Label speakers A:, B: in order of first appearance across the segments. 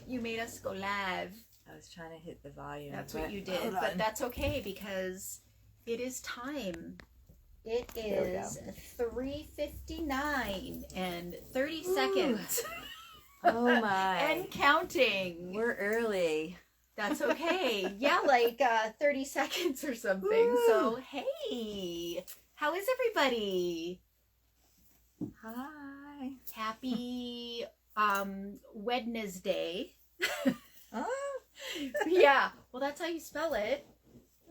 A: You made us go live.
B: I was trying to hit the volume.
A: That's what you did, but that's okay because it is time. It is 3:59 and 30 seconds.
B: Oh my.
A: And counting.
B: We're early.
A: That's okay. Yeah, like 30 seconds or something. Woo. So, hey, how is everybody?
B: Hi.
A: Happy Wednesday.
B: Oh.
A: Yeah, well, that's how you spell it,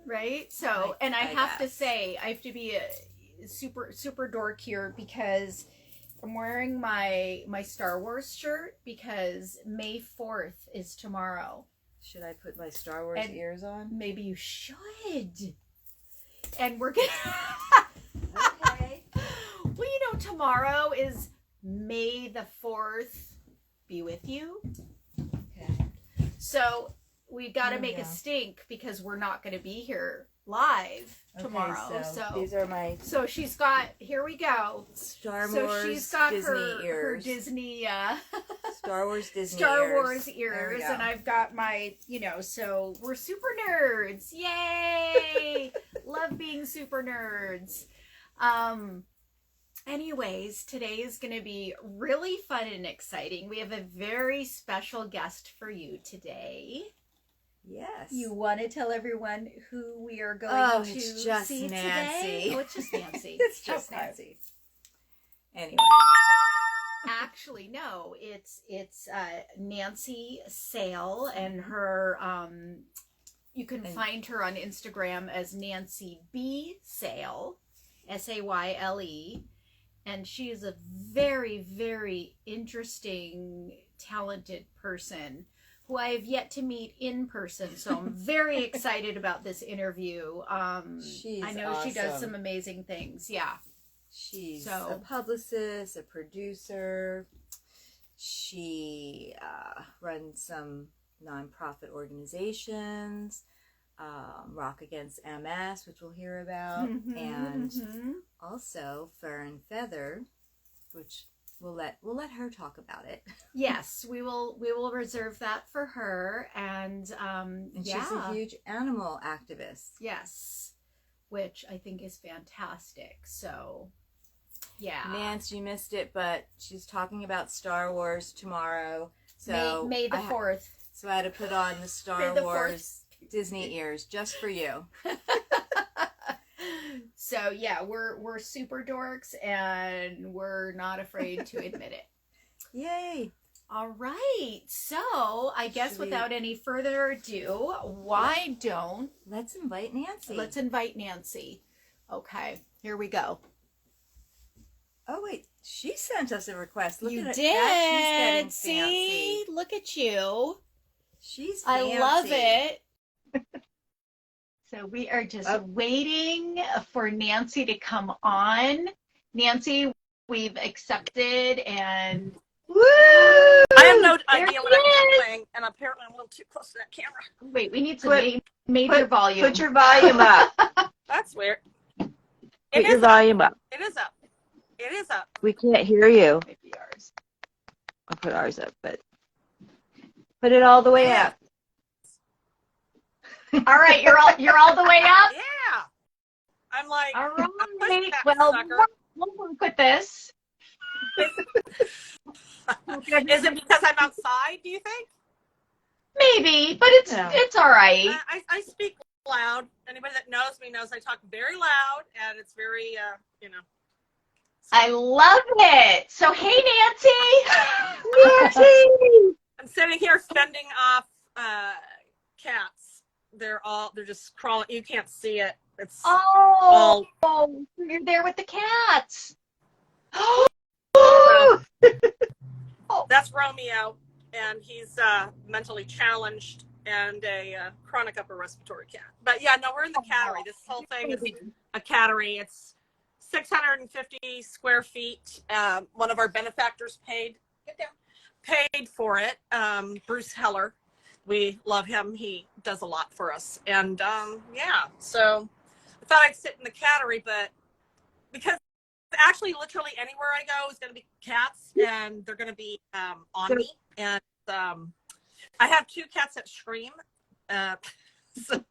A: right? So, and I have to say, I have to be a super dork here because I'm wearing my Star Wars shirt because May 4th is tomorrow.
B: Should I put my Star Wars ears on?
A: Maybe you should. And we're gonna...
B: Okay.
A: Well, you know, tomorrow is May the 4th be with you.
B: Okay.
A: So we got to make a stink because we're not going to be here live tomorrow.
B: Okay,
A: so
B: these are my...
A: So she's got... Here we go.
B: Star Wars
A: so she's got
B: Disney ears.
A: Her Disney...
B: Star Wars Disney
A: Star
B: ears.
A: Wars ears. And I've got my, you know, so we're super nerds. Yay! Love being super nerds. Anyways, today is going to be really fun and exciting. We have a very special guest for you today.
B: Yes.
A: You want to tell everyone who we are going to
B: it's just
A: see
B: Nancy.
A: today? Oh, it's just Nancy.
B: It's just Nancy. Anyway.
A: Actually, no, it's Nancy Sayle, and her you can find her on Instagram as Nancy B. Sayle, Sayle, and she is a very, very interesting, talented person who I have yet to meet in person. So I'm very excited about this interview. I know awesome. She does some amazing things. Yeah.
B: She's a publicist, a producer. She runs some nonprofit organizations, Rock Against MS, which we'll hear about, and also Fur and Feather, which we'll let her talk about it.
A: Yes, we will reserve that for her, and
B: she's a huge animal activist.
A: Yes, which I think is fantastic. So, yeah.
B: Nance, you missed it, but she's talking about Star Wars tomorrow. So
A: May the 4th.
B: So I had to put on the Star Wars Disney ears just for you.
A: So yeah, we're super dorks and we're not afraid to admit it.
B: Yay!
A: All right. So I guess without any further ado,
B: let's invite Nancy.
A: Let's invite Nancy. Okay, here we go.
B: Oh wait, she sent us a request. Look
A: you
B: at
A: did.
B: That. She's
A: See,
B: fancy.
A: Look at you.
B: She's fancy.
A: I love it. So we are just waiting for Nancy to come on. Nancy, we've accepted and
C: woo! I have no idea what I'm doing, and apparently I'm a little too close to that camera.
A: Wait, we need to major volume.
D: Put your volume up.
C: That's weird.
D: Put your volume up.
C: It is up. It is up.
D: We can't hear you.
A: Maybe ours.
D: I'll put ours up, but put it all the way up.
A: All right, you're all the way up?
C: Yeah. I'm like,
A: all right.
C: Well,
A: we'll work with this.
C: Is it because I'm outside, do you think?
A: Maybe, but it's all right.
C: I speak loud. Anybody that knows me knows I talk very loud, and it's very, you know.
A: I love it. So, hey, Nancy.
D: Nancy.
C: I'm sitting here fending off cats. They're just crawling. You can't see it. It's
A: you're there with the cats.
C: That's Romeo, and he's mentally challenged and a chronic upper respiratory cat. But yeah, no, we're in the cattery. This whole thing is a cattery. It's 650 square feet. One of our benefactors paid for it. Bruce Heller. We love him. He does a lot for us. And yeah, so I thought I'd sit in the cattery, but because actually literally anywhere I go is going to be cats, and they're going to be on me. And I have 2 cats that scream. So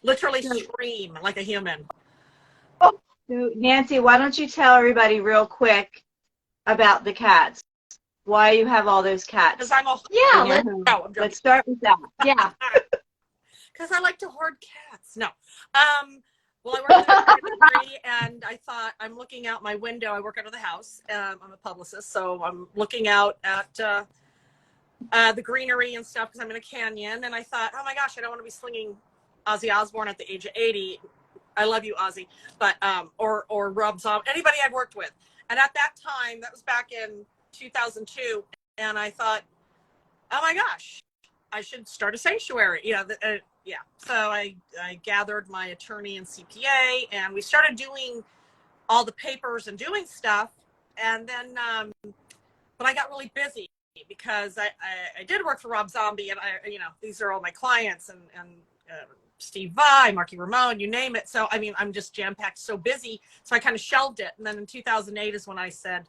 C: literally scream like a human.
D: So, Nancy, why don't you tell everybody real quick about the cats? Why you have all those cats?
C: Because I'm a
A: Yeah,
D: let's start with that. Yeah.
C: Because I like to hoard cats. No. Well, I work in the industry, and I thought, I'm looking out my window. I work out of the house. I'm a publicist, so I'm looking out at the greenery and stuff because I'm in a canyon. And I thought, oh my gosh, I don't want to be slinging Ozzy Osbourne at the age of 80. I love you, Ozzy, but or Rob Zombie, anybody I've worked with. And at that time, that was back in 2002, and I thought, oh my gosh, I should start a sanctuary. Yeah. So I gathered my attorney and CPA, and we started doing all the papers and doing stuff. And then, but I got really busy because I did work for Rob Zombie, and these are all my clients, and Steve Vai, Marky Ramone, you name it. So, I mean, I'm just jam-packed, so busy. So I kind of shelved it. And then in 2008 is when I said,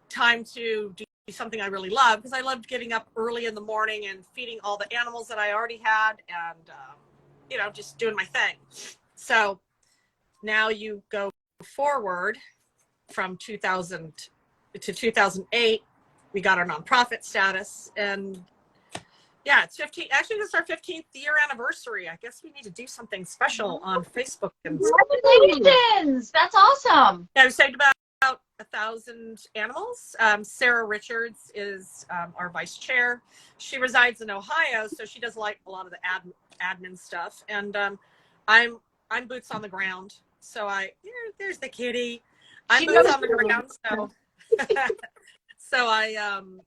C: time to do something I really love, because I loved getting up early in the morning and feeding all the animals that I already had, and just doing my thing. So now you go forward from 2000 to 2008, we got our nonprofit status, and yeah, it's 15. Actually, this is our 15th year anniversary. I guess we need to do something special on Facebook. And
A: congratulations! That's awesome.
C: yeah, we saved about 1,000 animals. Sarah Richards is our vice chair. She resides in Ohio, so she does like a lot of the admin stuff. And I'm boots on the ground. So there's the kitty. I'm boots on the ground. So so I'm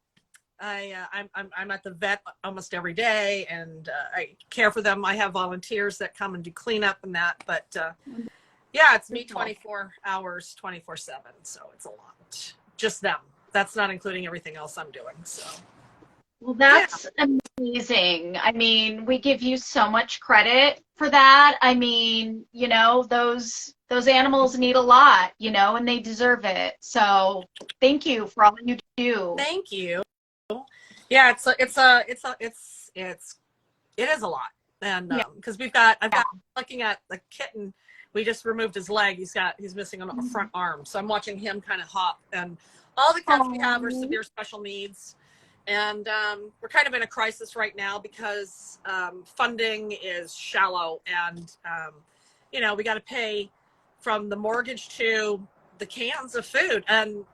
C: at the vet almost every day, and I care for them. I have volunteers that come and do cleanup and that, but yeah, it's me 24 hours, 24/7. So it's a lot. Just them. That's not including everything else I'm doing. So.
A: Well, that's amazing. I mean, we give you so much credit for that. I mean, those animals need a lot, and they deserve it. So thank you for all you do.
C: Thank you. Yeah, it is a lot. And because I'm looking at the kitten. We just removed his leg. He's missing a front arm. So I'm watching him kind of hop. And all the cats we have are severe special needs. And we're kind of in a crisis right now because funding is shallow. And, we got to pay from the mortgage to the cans of food. And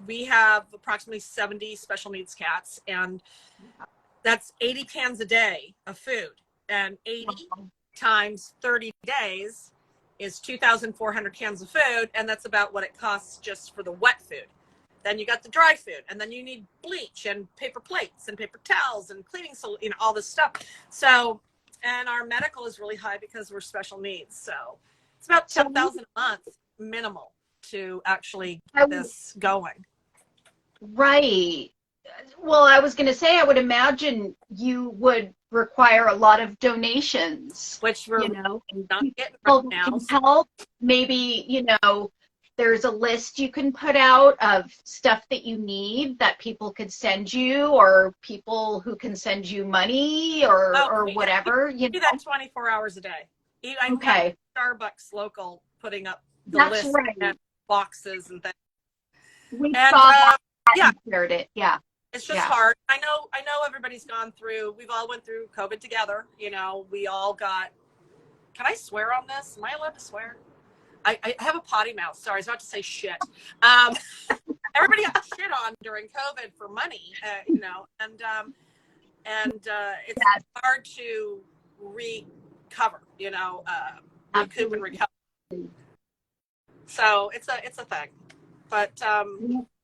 C: we have approximately 70 special needs cats. And that's 80 cans a day of food. And 80 times 30 days is 2,400 cans of food, and that's about what it costs just for the wet food. Then you got the dry food, and then you need bleach and paper plates and paper towels and cleaning, all this stuff. So, and our medical is really high because we're special needs. So it's about $10,000 a month minimal to actually get this going.
A: Right. Well, I was going to say, I would imagine you would require a lot of donations,
C: which we're not getting
A: right
C: now.
A: Can help. Maybe, there's a list you can put out of stuff that you need that people could send you, or people who can send you money or whatever.
C: We do that 24 hours a day. I'm Starbucks local putting up the list and boxes and things.
A: We saw that and shared it. Yeah.
C: It's just hard. I know everybody's gone through, we've all went through COVID together. We all got, can I swear on this? Am I allowed to swear? I have a potty mouth. Sorry, I was about to say shit. Everybody got shit on during COVID for money, and it's hard to recover, recoup and recover. So it's a thing. But,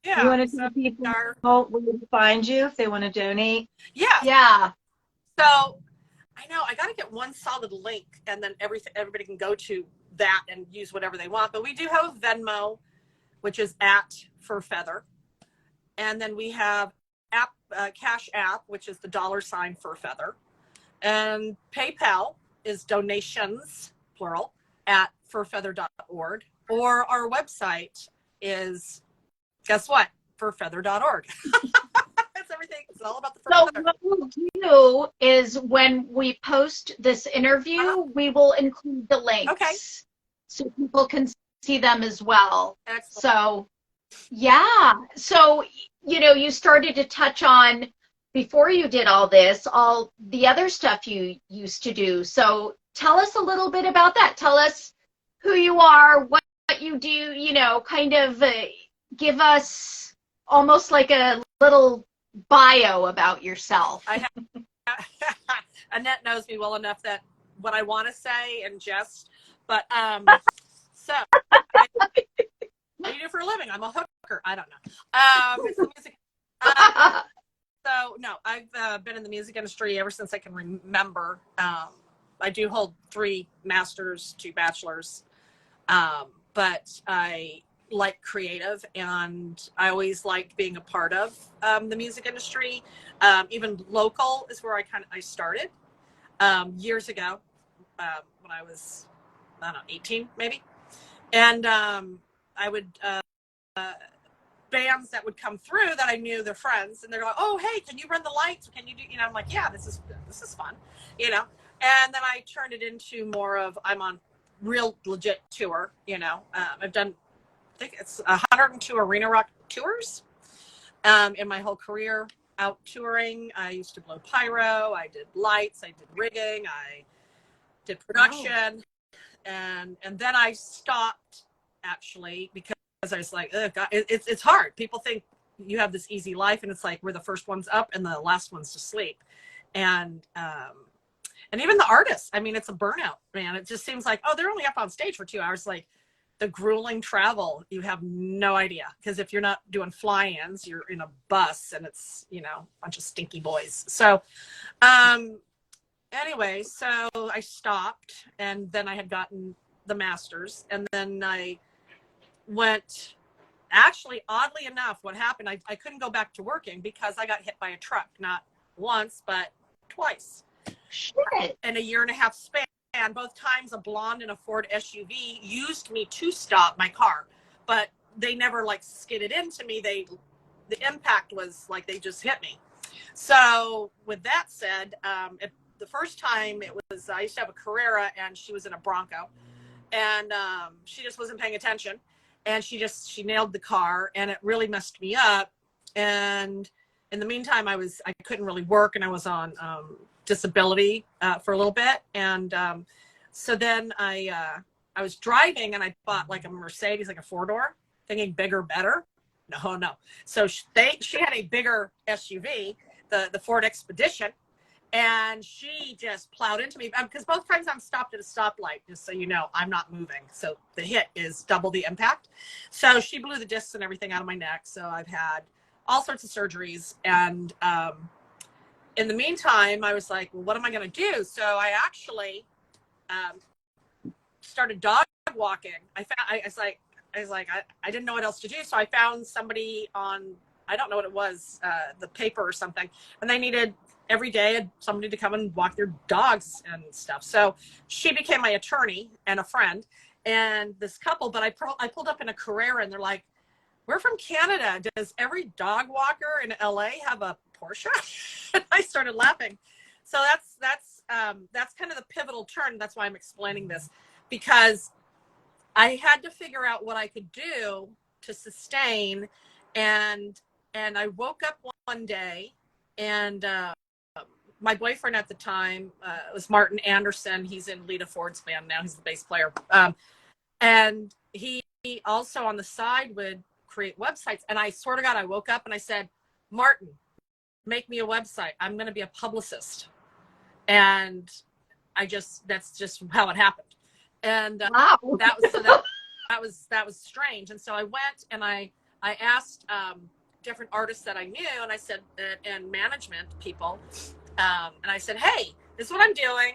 C: yeah.
D: You want to tell people where to find you if they want to donate?
C: Yeah.
A: Yeah.
C: So I know I got to get one solid link, and then everybody can go to that and use whatever they want. But we do have Venmo, which is @FurFeather, and then we have Cash App, which is the $ FurFeather, and PayPal is donations plural @furfeather.org, or our website is, guess what? Furfeather.org. That's everything. It's all about the fur feather.
A: So do is when we post this interview, we will include the links.
C: Okay.
A: So people can see them as well.
C: Excellent.
A: So, yeah. So, you started to touch on, before you did all this, all the other stuff you used to do. So tell us a little bit about that. Tell us who you are, what you do, kind of give us almost like a little bio about yourself.
C: Annette knows me well enough that what I want to say and jest, but so what do you do for a living? I'm a hooker. I don't know. It's the music. So no, I've been in the music industry ever since I can remember. I do hold 3 masters, 2 bachelors, but I like creative, and I always liked being a part of the music industry. Even local is where I started years ago when I was, I don't know, 18 maybe, and I would bands that would come through that I knew their friends, and they're like, oh, hey, can you run the lights? Can you do, I'm like, yeah, this is fun, and then I turned it into more of, I'm on real legit tour, I've done, I think it's 102 arena rock tours in my whole career out touring. I used to blow pyro, I did lights, I did rigging, I did production. And then I stopped, actually, because I was like, oh God, it's hard. People think you have this easy life, and it's like we're the first ones up and the last ones to sleep. And even the artists, I mean, it's a burnout, man. It just seems like, oh, they're only up on stage for 2 hours. Like the grueling travel, you have no idea. Because if you're not doing fly-ins, you're in a bus, and it's, a bunch of stinky boys. So anyway, so I stopped, and then I had gotten the masters, and then I went, actually, oddly enough, what happened, I couldn't go back to working because I got hit by a truck, not once, but twice.
A: Shit.
C: In a 1.5-year span. Both times a blonde in a Ford SUV used me to stop my car, but they never like skidded into me. The impact was like they just hit me. So with that said, the first time it was, I used to have a Carrera, and she was in a Bronco, and she just wasn't paying attention, and she nailed the car, and it really messed me up. And in the meantime, I couldn't really work, and I was on disability for a little bit. And so then I was driving, and I bought like a Mercedes, like a 4-door, thinking bigger, better. No. So she had a bigger SUV, the Ford Expedition, and she just plowed into me, because both times I'm stopped at a stoplight, just so you know, I'm not moving. So the hit is double the impact. So she blew the discs and everything out of my neck. So I've had all sorts of surgeries. And in the meantime, I was like, well, what am I going to do? So I actually started dog walking. I didn't know what else to do. So I found somebody on, I don't know what it was, the paper or something. And they needed every day somebody to come and walk their dogs and stuff. So she became my attorney and a friend, and this couple, but I pulled up in a Carrera, and they're like, we're from Canada. Does every dog walker in LA have a Porsche? And I started laughing. So that's kind of the pivotal turn. That's why I'm explaining this, because I had to figure out what I could do to sustain. And I woke up one day, and my boyfriend at the time was Martin Anderson. He's in Lita Ford's band now. He's the bass player. And he also on the side would create websites. And I swear to God, I woke up and I said, Martin, make me a website. I'm going to be a publicist. And that's just how it happened. And
A: Wow.
C: that was strange. And so I went and I asked different artists that I knew, and I said, and management people, and I said, hey, this is what I'm doing,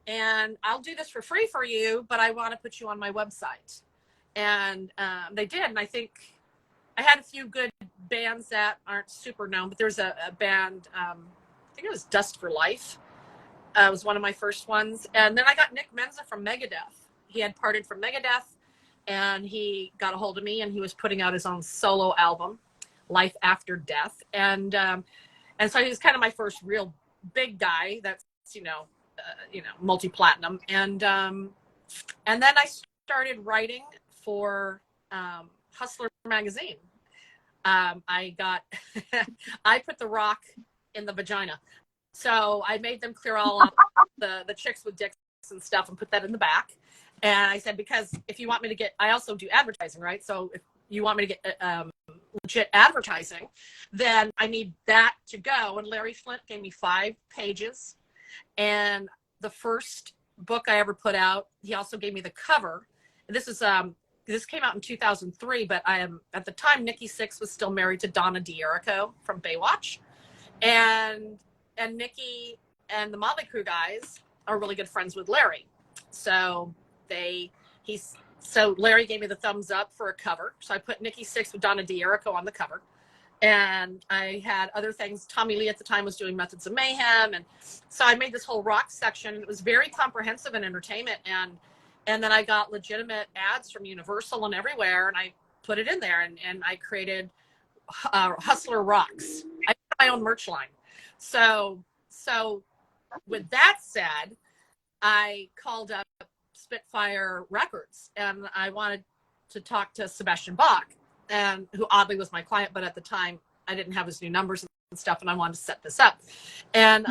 C: and I'll do this for free for you, but I want to put you on my website. And they did. And I think I had a few good bands that aren't super known, but there's a band, I think it was Dust for Life. It was one of my first ones. And then I got Nick Menza from Megadeth. He had parted from Megadeth, and he got a hold of me, and he was putting out his own solo album, Life After Death. And so he was kind of my first real big guy that's, multi-platinum. And then I started writing for Hustler magazine. I put the rock in the vagina. So I made them clear all up the chicks with dicks and stuff and put that in the back. And I said, because if you want me to get, I also do advertising, right? So if you want me to get legit advertising, then I need that to go. And Larry Flint gave me 5 pages. And the first book I ever put out, he also gave me the cover. This came out in 2003, but at the time, Nikki Sixx was still married to Donna D'Errico from Baywatch. And Nikki and the Motley Crue guys are really good friends with Larry. So Larry gave me the thumbs up for a cover. So I put Nikki Sixx with Donna D'Errico on the cover. And I had other things. Tommy Lee at the time was doing Methods of Mayhem. And so I made this whole rock section. It was very comprehensive in entertainment. And then I got legitimate ads from Universal and everywhere. And I put it in there. And I created Hustler Rocks. I put my own merch line. So with that said, I called up Spitfire Records. And I wanted to talk to Sebastian Bach, and who oddly was my client, but at the time I didn't have his new numbers and stuff, and I wanted to set this up. And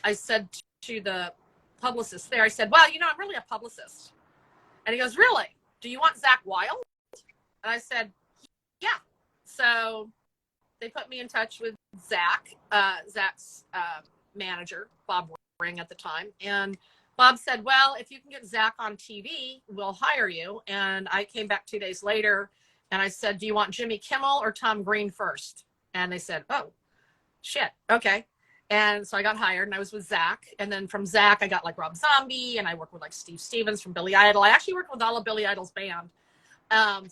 C: I said to the publicist there, I said, well, I'm really a publicist. And he goes, really? Do you want Zakk Wylde? And I said, yeah. So they put me in touch with Zakk, Zakk's manager, Bob Ring at the time. And Bob said, well, if you can get Zakk on TV, we'll hire you. And I came back 2 days later and I said, do you want Jimmy Kimmel or Tom Green first? And they said, oh, shit. Okay. And so I got hired and I was with Zakk. And then from Zakk, I got like Rob Zombie, and I worked with like Steve Stevens from Billy Idol. I actually worked with all of Billy Idol's band on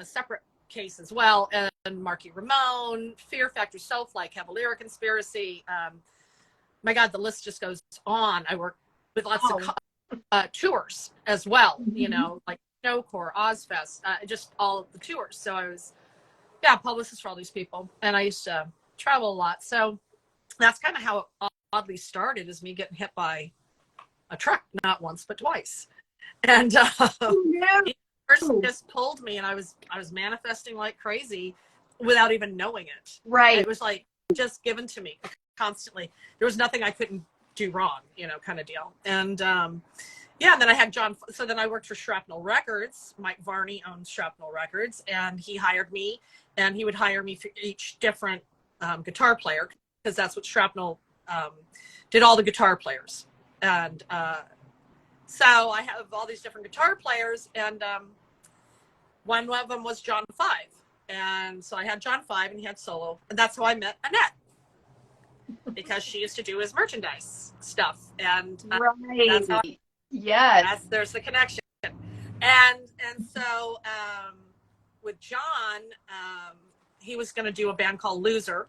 C: a separate case as well. And Marky Ramone, Fear Factor, Soulfly, Cavalier Conspiracy. My God, the list just goes on. I worked with lots of tours as well, like Snowcore, Ozfest, just all of the tours. So I was, publicist for all these people. And I used to travel a lot. So that's kind of how it oddly started, is me getting hit by a truck, not once, but twice. And the person just pulled me, and I was manifesting like crazy without even knowing it.
D: Right.
C: It was like just given to me constantly. There was nothing I couldn't do wrong, kind of deal. And and then I had so then I worked for Shrapnel Records. Mike Varney owns Shrapnel Records, and he hired me, and he would hire me for each different guitar player, because that's what Shrapnel did, all the guitar players. And so I have all these different guitar players, and one of them was John Five. And so I had John Five, and he had solo. And that's how I met Annette, because she used to do his merchandise stuff. And
D: right.
C: That's how there's the connection. And so with John, he was going to do a band called Loser.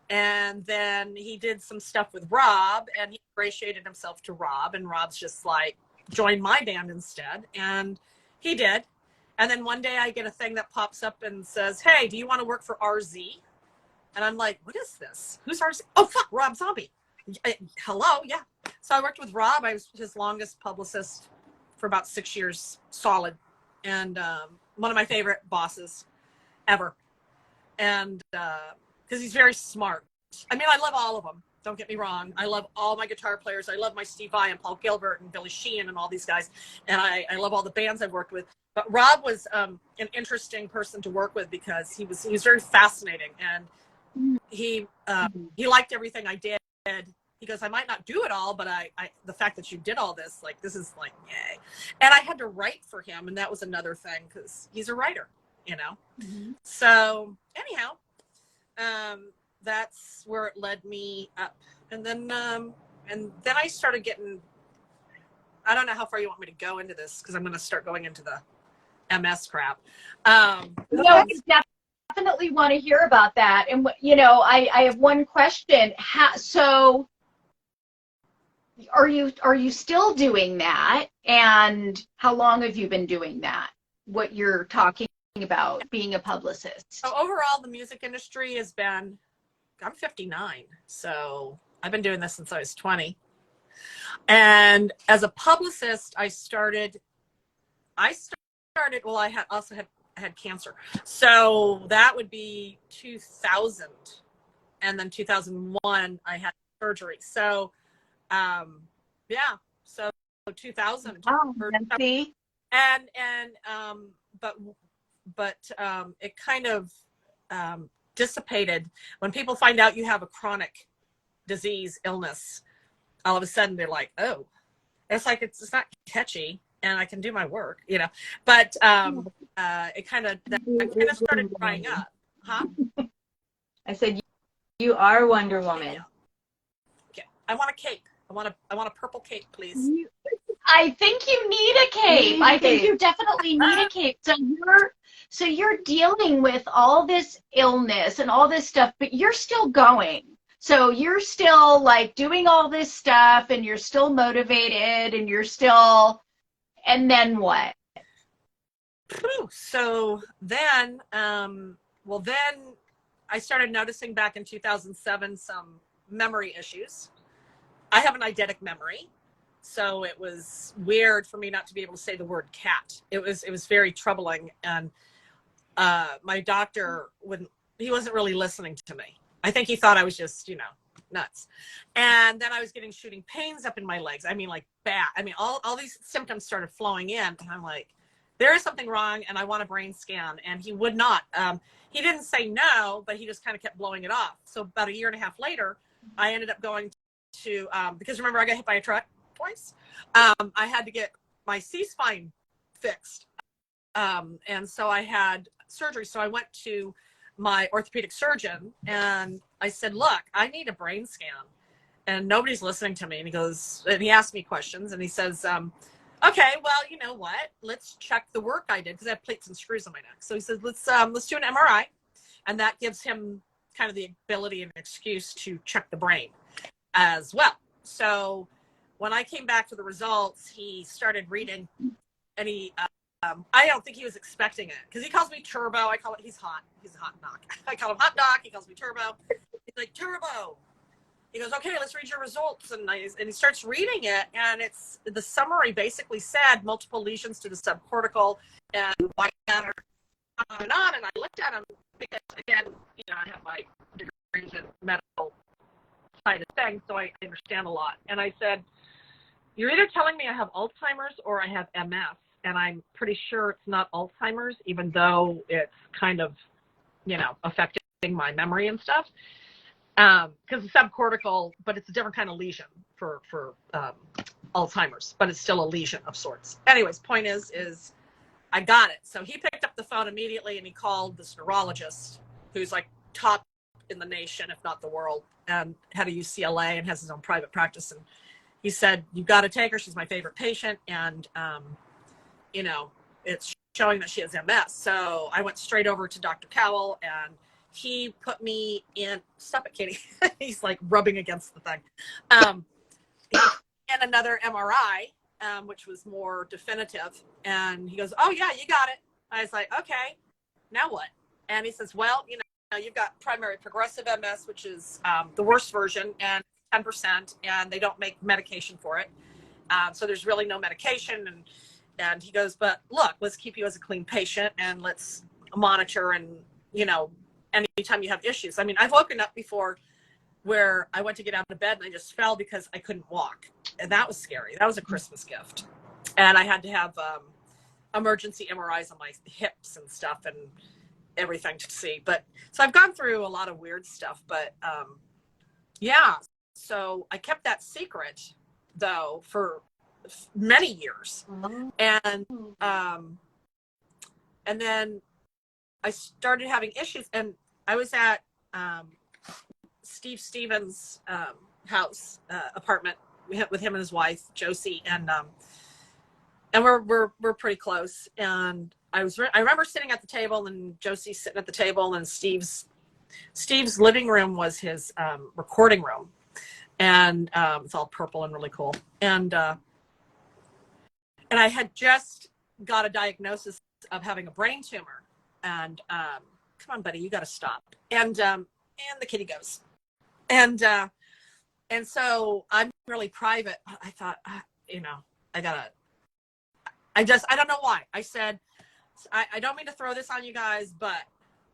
C: And then he did some stuff with Rob, and he ingratiated himself to Rob, and Rob's just like, join my band instead. And he did. And then one day I get a thing that pops up and says, hey, do you want to work for RZ? And I'm like, what is this? Who's RZ? Oh, fuck, Rob Zombie. Hello, yeah. So I worked with Rob. I was his longest publicist for about 6 years solid. And one of my favorite bosses ever. And because he's very smart. I mean, I love all of them. Don't get me wrong. I love all my guitar players. I love my Steve Vai and Paul Gilbert and Billy Sheehan and all these guys. And I love all the bands I've worked with. But Rob was an interesting person to work with, because he was very fascinating. And he liked everything I did. He goes, I might not do it all, but I the fact that you did all this, like, this is like, yay. And I had to write for him. And that was another thing, because he's a writer, Mm-hmm. So anyhow, that's where it led me up. And then I started getting, I don't know how far you want me to go into this, because I'm going to start going into the MS crap.
D: I definitely want to hear about that. And, I have one question. So are you still doing that? And how long have you been doing that? What you're talking about, being a publicist?
C: So overall, the music industry has been, I'm 59. So I've been doing this since I was 20. And as a publicist, I started, well, I had cancer. So that would be 2000. And then 2001, I had surgery. So, yeah, so 2000.
D: Oh, Nancy.
C: But it kind of dissipated when people find out you have a chronic disease, illness. All of a sudden, they're like, "Oh, it's like it's not catchy, and I can do my work," you know. But it kind of started drying up, huh?
D: I said, you are Wonder Woman.
C: Yeah. Okay. I want a cape. I want a purple cape, please.
A: I think you need a cape. I think you definitely need a cape. So you're dealing with all this illness and all this stuff, but you're still going. So you're still like doing all this stuff, and you're still motivated, and you're still, and then what?
C: So then, then I started noticing back in 2007 some memory issues. I have an eidetic memory, so it was weird for me not to be able to say the word cat. It was very troubling, and my doctor he wasn't really listening to me. I think he thought I was just, nuts. And then I was getting shooting pains up in my legs. I mean, like bad. I mean, all these symptoms started flowing in, and I'm like, there is something wrong, and I want a brain scan. And he would not. He didn't say no, but he just kind of kept blowing it off. So about a year and a half later, I ended up going to, because remember, I got hit by a truck twice. I had to get my C-spine fixed. And so I had surgery. So I went to my orthopedic surgeon, and I said, look, I need a brain scan. And nobody's listening to me. And he asked me questions, and he says, okay, well, you know what? Let's check the work I did, because I have plates and screws on my neck. So he says, let's do an MRI. And that gives him kind of the ability and excuse to check the brain as well. So when I came back to the results, he started reading, and I don't think he was expecting it, because he calls me Turbo. He's hot. He's a hot knock. I call him Hot Doc. He calls me Turbo. He's like, Turbo. He goes, okay, let's read your results. And he starts reading it, and it's the summary basically said multiple lesions to the subcortical and white matter, on and on. And I looked at him because, again, I have my degrees in medical side of things, so I understand a lot. And I said, you're either telling me I have Alzheimer's or I have MS. And I'm pretty sure it's not Alzheimer's, even though it's kind of, affecting my memory and stuff. Because it's subcortical, but it's a different kind of lesion for Alzheimer's, but it's still a lesion of sorts. Anyways, point is I got it. So he picked up the phone immediately, and he called this neurologist, who's like top in the nation, if not the world, and had a UCLA and has his own private practice. And he said, you've got to take her. She's my favorite patient. And, it's showing that she has MS. So I went straight over to Dr. Cowell, and he put me in, stop it, Katie. He's like rubbing against the thing. And another MRI, which was more definitive. And he goes, oh yeah, you got it. I was like, okay, now what? And he says, well, you've got primary progressive MS, which is the worst version, and 10%, and they don't make medication for it. So there's really no medication. And he goes, but look, let's keep you as a clean patient, and let's monitor, and, anytime you have issues. I mean, I've woken up before where I went to get out of bed and I just fell because I couldn't walk. And that was scary. That was a Christmas gift. And I had to have emergency MRIs on my hips and stuff and everything to see. But so I've gone through a lot of weird stuff, but yeah. So I kept that secret though for many years. And then I started having issues, and I was at Steve Stevens' house, apartment with him and his wife, Josie, and we're pretty close. And I remember sitting at the table, and Josie sitting at the table, and Steve's living room was his recording room, and it's all purple and really cool. And I had just got a diagnosis of having a brain tumor. And come on, buddy, you got to stop. And the kitty goes. And And so I'm really private. I thought, you know, I don't know why. I said, I don't mean to throw this on you guys, but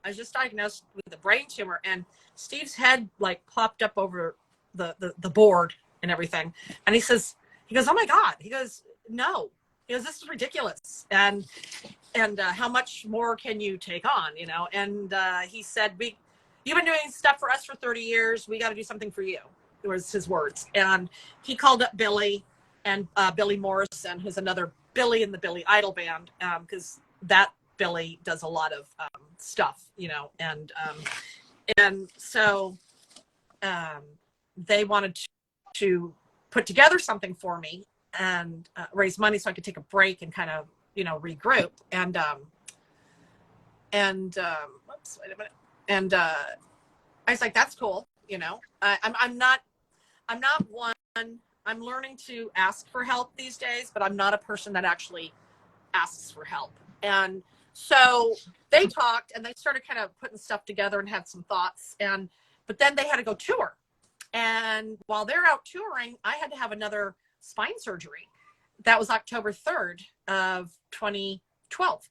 C: I was just diagnosed with a brain tumor, and Steve's head like popped up over the board and everything. And he goes, oh my God. He goes, no. He goes, this is ridiculous. And how much more can you take on, you know? And he said, you've been doing stuff for us for 30 years. We got to do something for you. It was his words. And he called up Billy and Billy Morrison, who's another Billy in the Billy Idol band, because that Billy does a lot of stuff, you know, and so they wanted to put together something for me and raise money so I could take a break and kind of, you know, regroup. And whoops, wait a minute. And I was like, that's cool, you know. I'm not one. I'm learning to ask for help these days, but I'm not a person that actually asks for help. And so they talked and they started kind of putting stuff together and had some thoughts. But then they had to go tour. And while they're out touring, I had to have another spine surgery. That was October 3rd of 2012.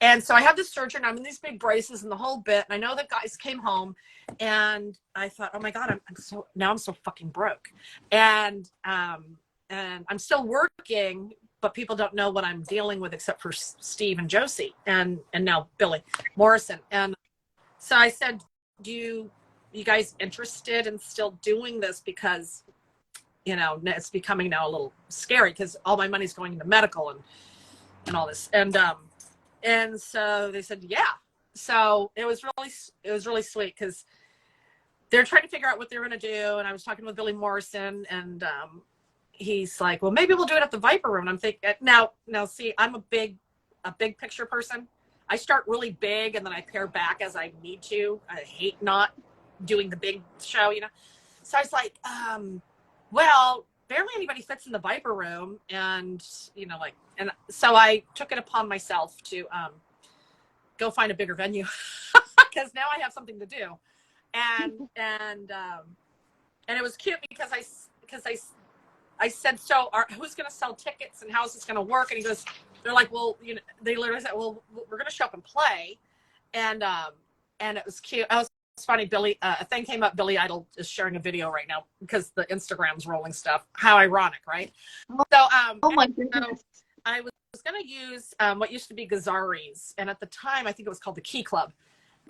C: And so I have this surgery and I'm in these big braces and the whole bit. And I know that guys came home and I thought, oh my God, I'm so fucking broke. And I'm still working, but people don't know what I'm dealing with except for Steve and Josie and now Billy Morrison. And so I said, do you guys interested in still doing this? Because, you know, it's becoming now a little scary because all my money's going into medical and all this. And so they said, yeah. So it was really sweet because they're trying to figure out what they're going to do. And I was talking with Billy Morrison and, he's like, well, maybe we'll do it at the Viper Room. And I'm thinking, now, see, I'm a big picture person. I start really big and then I pare back as I need to. I hate not doing the big show, you know? So I was like, well, barely anybody fits in the Viper Room. And, you know, like, and so I took it upon myself to go find a bigger venue because now I have something to do. And it was cute because I said, so who's going to sell tickets and how is this going to work? And he goes, they're like, well, you know, they literally said, well, we're going to show up and play. And it was cute. It's funny. Billy, a thing came up. Billy Idol is sharing a video right now because the Instagram's rolling stuff. How ironic, right? So,
D: Oh my goodness.
C: So I was going to use what used to be Gazzari's. And at the time, I think it was called the Key Club.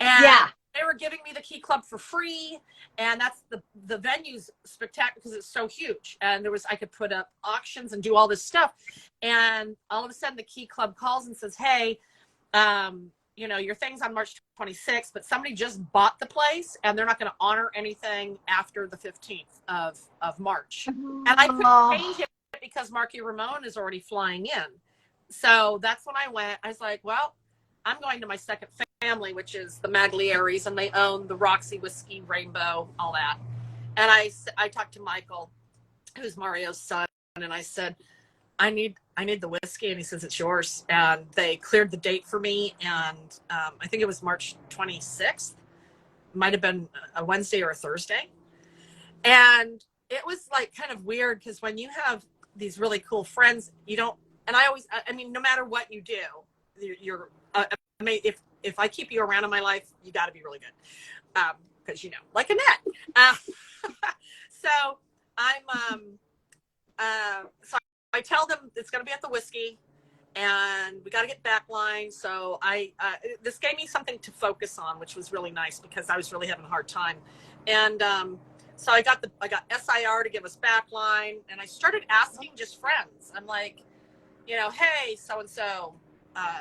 C: And
D: Yeah.
C: they were giving me the Key Club for free, and that's the venue's spectacular because it's so huge. And I could put up auctions and do all this stuff. And all of a sudden, the Key Club calls and says, "Hey, you know, your thing's on March 26th, but somebody just bought the place, and they're not going to honor anything after the 15th of March." And I couldn't change it because Marky Ramone is already flying in. So that's when I went. I was like, well, I'm going to my second family, which is the Maglieris, and they own the Roxy Whiskey, Rainbow, all that. And I talked to Michael, who's Mario's son, and I said, I need the whiskey, and he says, it's yours. And they cleared the date for me, and I think it was March 26th. Might have been a Wednesday or a Thursday. And it was like kind of weird because when you have these really cool friends, you don't, and I mean, no matter what you do, you're I mean, if I keep you around in my life, you got to be really good, because you know, like Annette. So so I tell them it's going to be at the whiskey, and we got to get backline. So this gave me something to focus on, which was really nice because I was really having a hard time, and so I got SIR to give us backline, and I started asking just friends. I'm like, you know, hey, so and so.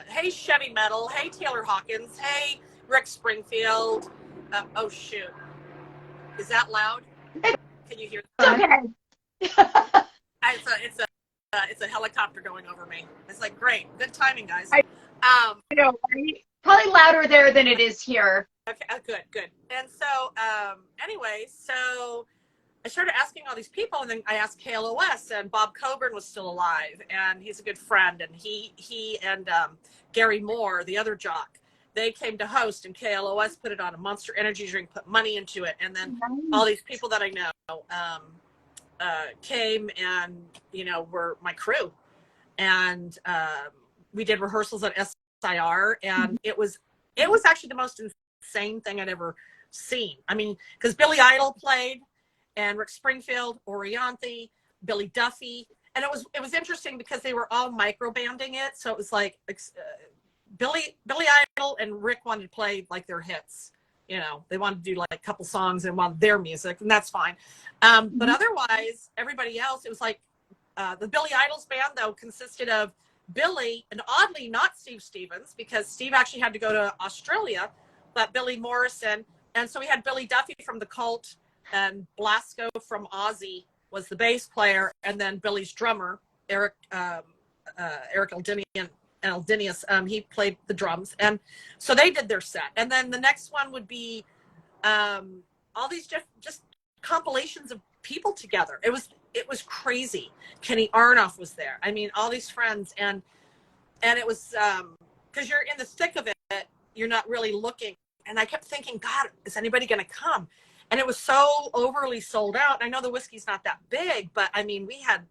C: Hey, Chevy Metal. Hey, Taylor Hawkins. Hey, Rick Springfield. Oh, shoot. Is that loud? Can you hear that?
D: Okay.
C: It's a helicopter going over me. It's like, great. Good timing, guys.
D: I know, right? Probably louder there than it is here.
C: Okay, good. And so, anyway, so I started asking all these people, and then I asked KLOS, and Bob Coburn was still alive, and he's a good friend, and he and Gary Moore, the other jock, they came to host, and KLOS put it on a Monster Energy drink, put money into it, and then all these people that I know, came and, you know, were my crew. And we did rehearsals at SIR, and it was actually the most insane thing I'd ever seen. I mean, because Billy Idol played, and Rick Springfield, Orianthi, Billy Duffy, and it was interesting because they were all microbanding it. So it was like Billy Idol and Rick wanted to play like their hits. You know, they wanted to do like a couple songs and wanted their music, and that's fine. But otherwise, everybody else, it was like the Billy Idol's band, though, consisted of Billy, and oddly not Steve Stevens, because Steve actually had to go to Australia, but Billy Morrison. And so we had Billy Duffy from The Cult, and Blasco from Ozzy was the bass player, and then Billy's drummer, Eric Eldinius, he played the drums. And so they did their set. And then the next one would be all these just compilations of people together. It was crazy. Kenny Aronoff was there. I mean, all these friends, and it was because you're in the thick of it, you're not really looking. And I kept thinking, God, is anybody going to come? And it was so overly sold out. I know the whiskey's not that big, but I mean, we had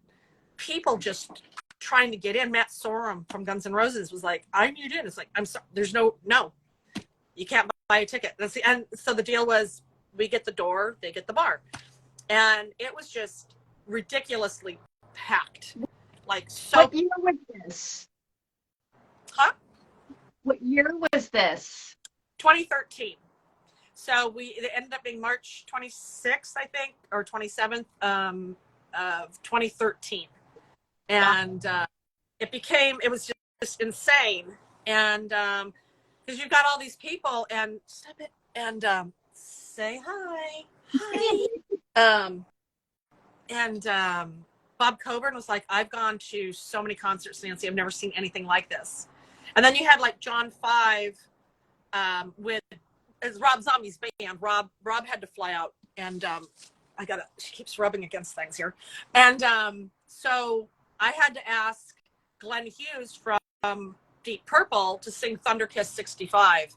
C: people just trying to get in. Matt Sorum from Guns N' Roses was like, I need in. It's like, I'm sorry, there's no, you can't buy a ticket. And so the deal was, we get the door, they get the bar. And it was just ridiculously packed. Like, so.
D: What year was this?
C: Huh?
D: What year was this?
C: 2013. So it ended up being March 26th, I think, or 27th of 2013. And it was just insane. And because you've got all these people, and stop it, and say hi. And Bob Coburn was like, I've gone to so many concerts, Nancy, I've never seen anything like this. And then you had like John Five with Rob Zombie's band. Rob had to fly out, and she keeps rubbing against things here. And so I had to ask Glenn Hughes from Deep Purple to sing Thunder Kiss 65.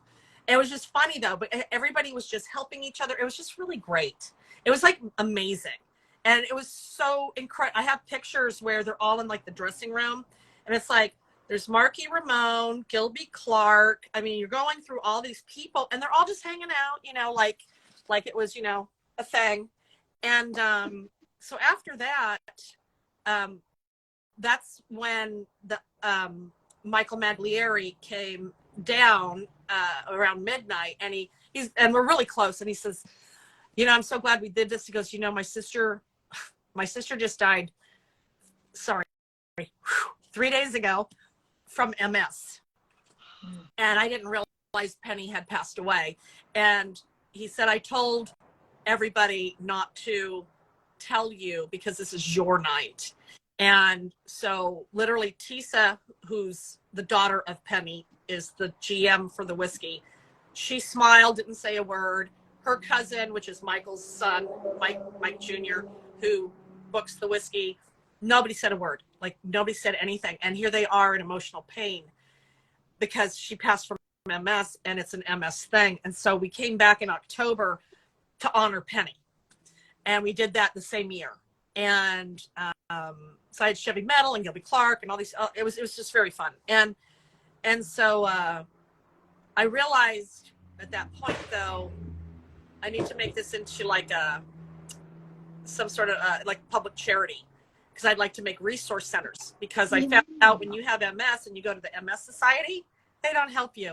C: It was just funny though, but everybody was just helping each other. It was just really great. It was like amazing. And it was so incredible. I have pictures where they're all in like the dressing room, and it's like, there's Marky Ramone, Gilby Clark. I mean, you're going through all these people, and they're all just hanging out, you know, like it was, you know, a thing. And so after that, that's when the Michael Maglieri came down around midnight, and and we're really close. And he says, you know, I'm so glad we did this. He goes, you know, my sister just died. Sorry, 3 days ago. From MS. And I didn't realize Penny had passed away. And he said, I told everybody not to tell you because this is your night. And so literally Tisa, who's the daughter of Penny, is the GM for the whiskey. She smiled, didn't say a word. Her cousin, which is Michael's son, Mike Jr., who books the whiskey, nobody said a word. Like, nobody said anything. And here they are in emotional pain because she passed from MS, and it's an MS thing. And so we came back in October to honor Penny. And we did that the same year. And so I had Chevy Metal and Gilby Clark and all these. It was just very fun. And so I realized at that point, though, I need to make this into like some sort of like public charity. Because I'd like to make resource centers, because I found out when you have MS and you go to the MS Society, they don't help you.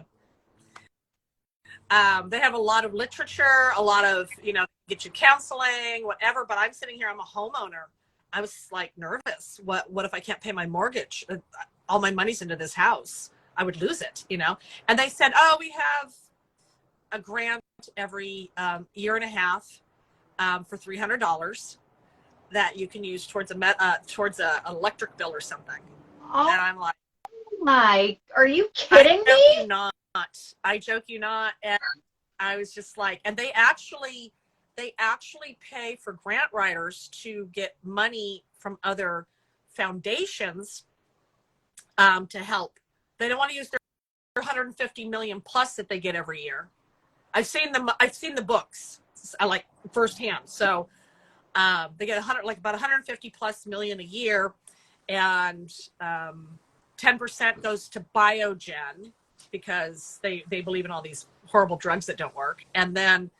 C: They have a lot of literature, a lot of, you know, get you counseling, whatever. But I'm sitting here, I'm a homeowner. I was like nervous. What if I can't pay my mortgage? All my money's into this house. I would lose it, you know? And they said, oh, we have a grant every year and a half for $300. That you can use towards an electric bill or something.
D: Oh,
C: and I'm like,
D: my, are you kidding me?
C: I joke you not. And I was just like, and they actually pay for grant writers to get money from other foundations to help. They don't want to use their 150 million plus that they get every year. I've seen the books, I like firsthand. So They get about 150 plus million a year, and 10% goes to Biogen because they believe in all these horrible drugs that don't work, and then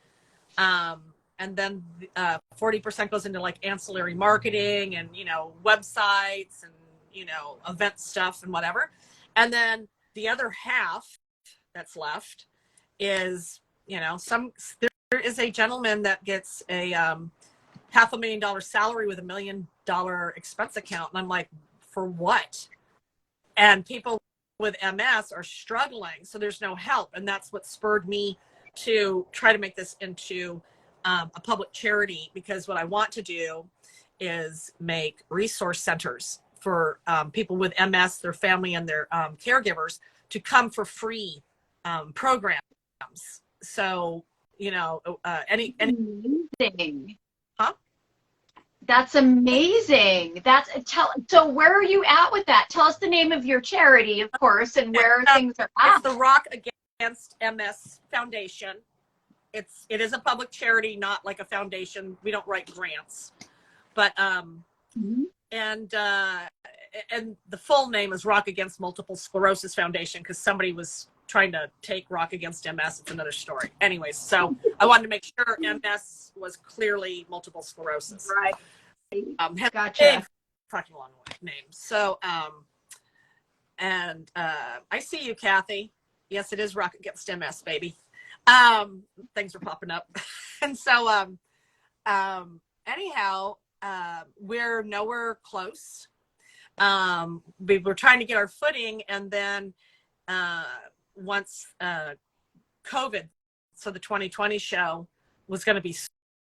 C: 40% goes into like ancillary marketing and websites and event stuff and whatever, and then the other half that's left is there is a gentleman that gets a $500,000 salary with $1 million expense account, and I'm like, for what? And people with MS are struggling, so there's no help, and that's what spurred me to try to make this into a public charity, because what I want to do is make resource centers for people with MS, their family, and their caregivers to come for free programs. So any
D: Amazing.
C: Huh?
D: That's amazing. So where are you at with that? Tell us the name of your charity, of course, and where things are at.
C: It's the Rock Against MS Foundation. It is a public charity, not like a foundation. We don't write grants, but and the full name is Rock Against Multiple Sclerosis Foundation, because somebody was trying to take Rock Against MS. It's another story. Anyways, so I wanted to make sure MS was clearly multiple sclerosis.
D: Right.
C: Gotcha. Big fucking long name. So I see you, Kathy. Yes, it is Rock Against MS, baby. Things are popping up. And so anyhow, we're nowhere close. We were trying to get our footing, and then once COVID, so the 2020 show was going to be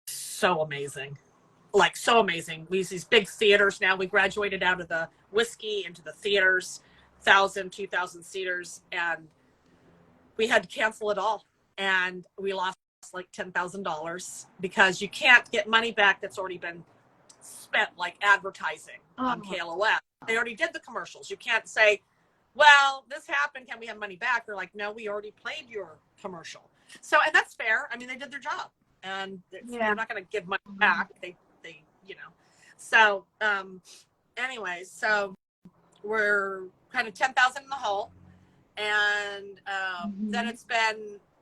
C: so amazing, like so amazing. We use these big theaters now. We graduated out of the whiskey into the theaters, 1,000, 2,000 seaters, and we had to cancel it all. And we lost like $10,000 because you can't get money back that's already been spent, like advertising on KLOS. They already did the commercials. You can't say, well, this happened, can we have money back? They're like, no, we already played your commercial. So, and that's fair. I mean, they did their job, and they're not going to give money back. They So, anyways, so we're kind of 10,000 in the hole. And then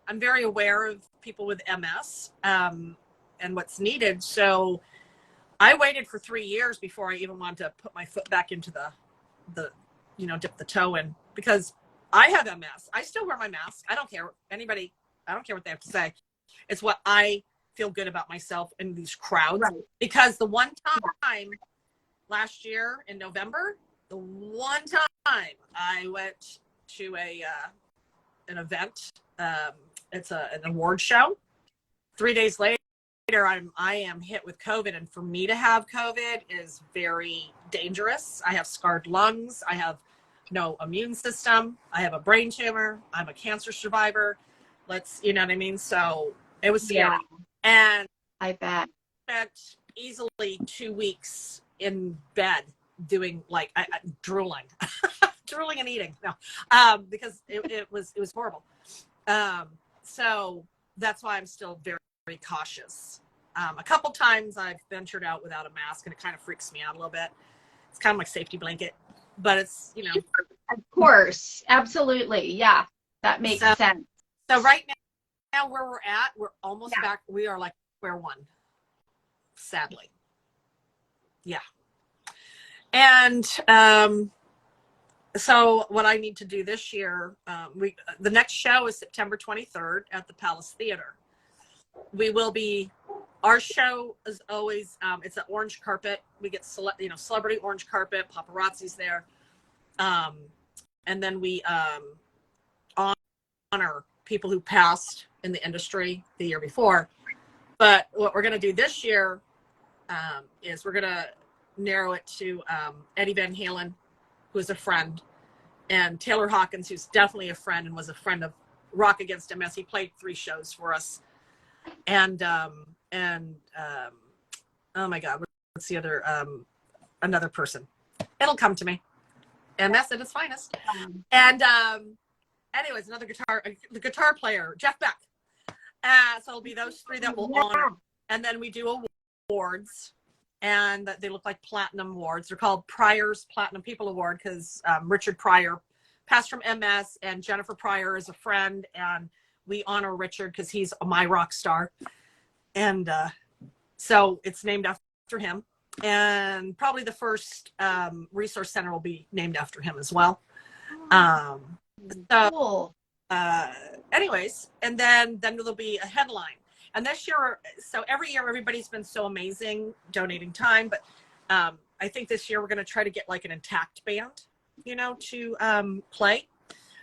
C: I'm very aware of people with MS and what's needed. So I waited for 3 years before I even wanted to put my foot back into the dip the toe in, because I have MS. I still wear my mask. I don't care what they have to say. It's what I feel good about myself in these crowds. Right. Because the one time last year in November, the one time I went to an event, it's an award show. 3 days later, I am hit with COVID, and for me to have COVID is very dangerous. I have scarred lungs. I have no immune system. I have a brain tumor. I'm a cancer survivor. You know what I mean? So it was scary. Yeah. And
D: I bet.
C: Spent easily 2 weeks in bed doing drooling, drooling and eating. No, because it was horrible. So that's why I'm still very, very cautious. A couple times I've ventured out without a mask, and it kind of freaks me out a little bit. It's kind of like safety blanket, but it's,
D: Of course. Absolutely. Yeah. That makes sense.
C: So right now where we're at, we're almost back. We are like square one, sadly. Yeah. And so what I need to do this year, the next show is September 23rd at the Palace Theater. Our show is always, it's an orange carpet. We get celebrity orange carpet, paparazzi's there. And then we honor people who passed in the industry the year before. But what we're going to do this year is we're going to narrow it to Eddie Van Halen, who's a friend, and Taylor Hawkins, who's definitely a friend and was a friend of Rock Against MS. He played 3 shows for us. And oh my God, what's the other, another person? It'll come to me. MS at its finest. And anyways, the guitar player, Jeff Beck. So it'll be those 3 that will honor. And then we do awards, and they look like platinum awards. They're called Pryor's Platinum People Award because Richard Pryor passed from MS, and Jennifer Pryor is a friend, and we honor Richard because he's my rock star. And so it's named after him. And probably the first resource center will be named after him as well.
A: Cool.
C: Anyways, and then there'll be a headline. And this year, so every year, everybody's been so amazing donating time. But I think this year we're going to try to get like an intact band, to play.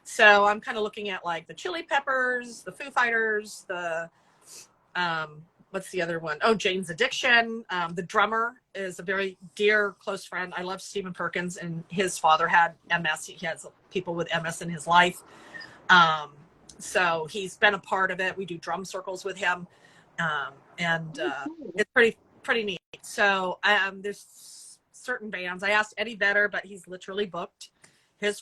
C: So I'm kind of looking at like the Chili Peppers, the Foo Fighters, the, what's the other one? Oh, Jane's Addiction. The drummer is a very dear, close friend. I love Stephen Perkins, and his father had MS. He has people with MS in his life. So he's been a part of it. We do drum circles with him. It's pretty neat. So there's certain bands. I asked Eddie Vedder, but he's literally booked. His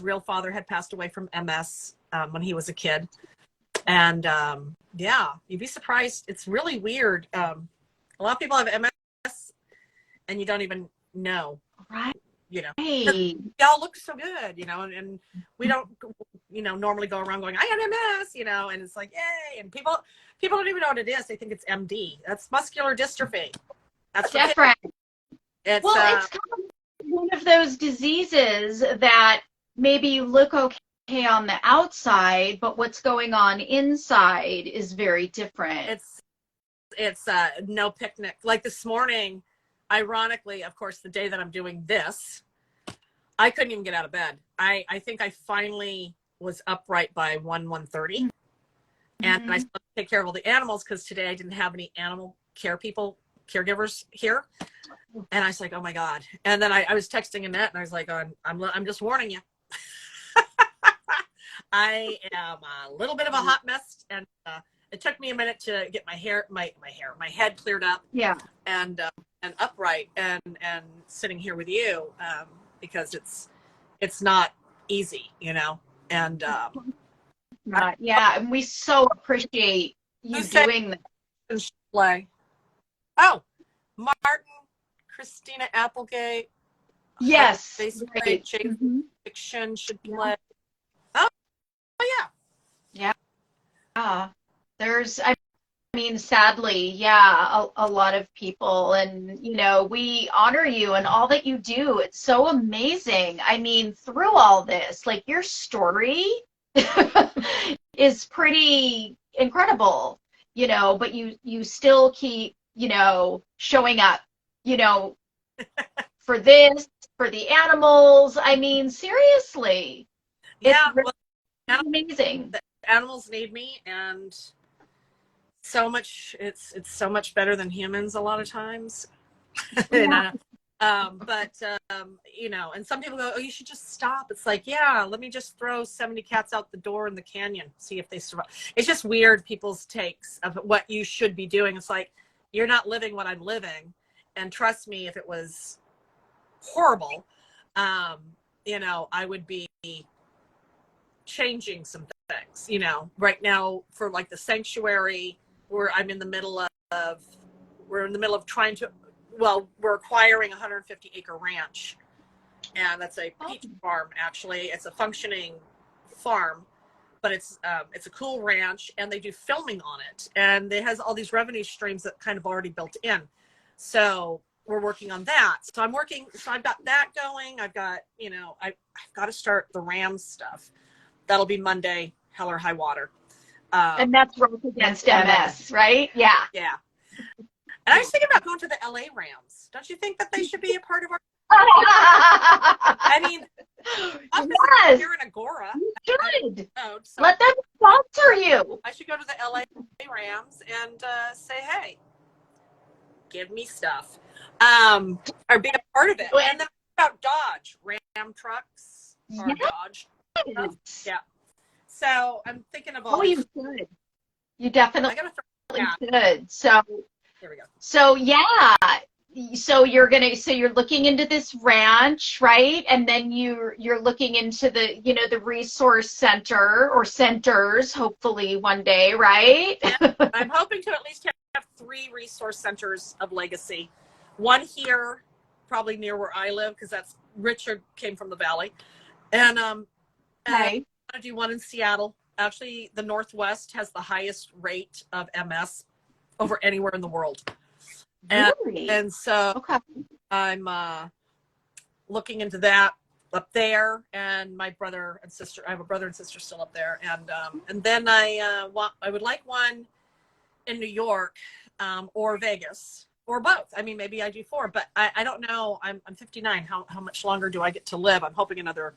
C: real father had passed away from MS when he was a kid. And you'd be surprised. It's really weird. A lot of people have MS and you don't even know.
D: Right.
C: They all look so good, and we don't, normally go around going, I got MS, and it's like, yay. And people don't even know what it is. They think it's MD. That's muscular dystrophy. That's
D: different.
C: It's
D: kind of one of those diseases that maybe you look okay on the outside, but what's going on inside is very different.
C: It's no picnic. Like this morning, ironically, of course, the day that I'm doing this, I couldn't even get out of bed. I think I finally was upright by 1:30. And I still had to take care of all the animals because today I didn't have any animal caregivers here. And I was like, oh my God. And then I was texting Annette and I was like, I'm just warning you. I am a little bit of a hot mess, and it took me a minute to get my head cleared up.
D: Yeah.
C: And upright and sitting here with you because it's not easy, and
D: and we so appreciate you doing that.
C: Play. Oh, Martin, Christina Applegate.
D: Yes.
C: Basically, Fiction should play. Oh yeah.
D: Yeah. Sadly, a lot of people, and we honor you and all that you do. It's so amazing. Through all this, like, your story is pretty incredible, but you still keep, showing up, for this, for the animals. Seriously.
C: Yeah.
D: It's amazing.
C: The animals need me, and so much, it's so much better than humans a lot of times.
D: Yeah.
C: And some people go, oh, you should just stop. It's like, yeah, let me just throw 70 cats out the door in the canyon, see if they survive. It's just weird, people's takes of what you should be doing. It's like, you're not living what I'm living. And trust me, if it was horrible, I would be changing some things, right now for like the sanctuary, where I'm in the middle of, trying to, we're acquiring a 150-acre ranch, and that's a peach farm. Actually, it's a functioning farm, but it's a cool ranch, and they do filming on it, and it has all these revenue streams that kind of already built in. So we're working on that. So I've got that going. I've got, I've got to start the Rams stuff. That'll be Monday, hell or high water.
D: And that's Rope Against MS, right? Yeah.
C: Yeah. And I was thinking about going to the LA Rams. Don't you think that they should be a part of our?
D: Yes.
C: Here in Agora.
D: You should.
C: So
D: let them sponsor you.
C: I should go to the LA Rams and say, hey, give me stuff. Or be a part of it. And then about Dodge, Ram trucks or Dodge. Yeah. So I'm thinking of all.
D: Oh, you should. You definitely should. So
C: here we go.
D: So so you're looking into this ranch, right? And then you're looking into the the resource center or centers, hopefully one day, right?
C: Yeah, I'm hoping to at least have 3 resource centers of legacy. One here, probably near where I live, because that's Richard came from the Valley. And and I want to do one in Seattle. Actually, the Northwest has the highest rate of MS over anywhere in the world.
D: Really?
C: And so I'm looking into that up there, and my brother and sister, I have a brother and sister still up there. And then I would like one in New York, or Vegas, or both. I mean, maybe I do 4, but I don't know. I'm 59. How much longer do I get to live? I'm hoping another,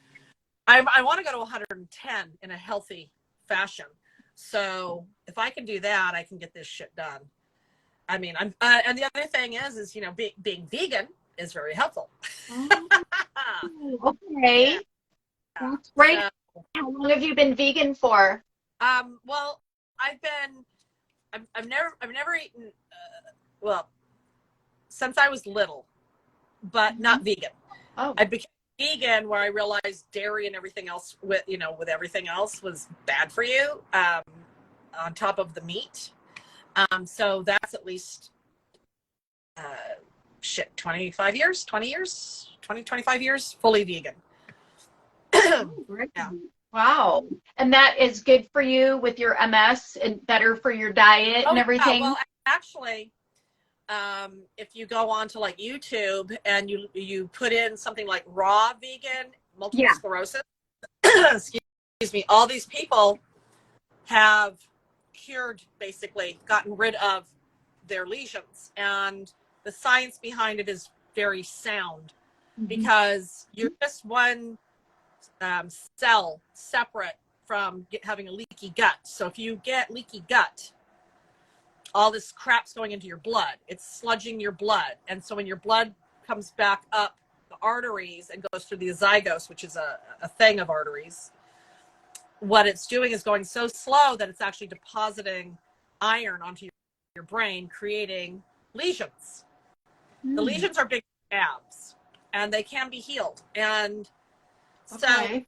C: I want to go to 110 in a healthy fashion. So if I can do that, I can get this shit done. I mean, and the other thing is, you know, being vegan is very helpful.
D: Okay. Yeah. That's great. So, how long have you been vegan for?
C: Well, I've never eaten, well, since I was little, but not vegan.
D: Oh.
C: I became vegan where I realized dairy and everything else with everything else was bad for you, on top of the meat. So that's at least 25 years fully vegan.
D: Yeah. Wow. And that is good for you with your MS and better for your diet and everything?
C: Yeah. Well, actually, if you go on to like YouTube and you put in something like raw vegan multiple sclerosis, excuse me, all these people have cured, basically gotten rid of their lesions, and the science behind it is very sound, because you're just one cell separate from having a leaky gut. So if you get leaky gut, all this crap's going into your blood. It's sludging your blood. And so when your blood comes back up the arteries and goes through the azygos, which is a thing of arteries, what it's doing is going so slow that it's actually depositing iron onto your brain, creating lesions. The lesions are big scabs, and they can be healed. And so I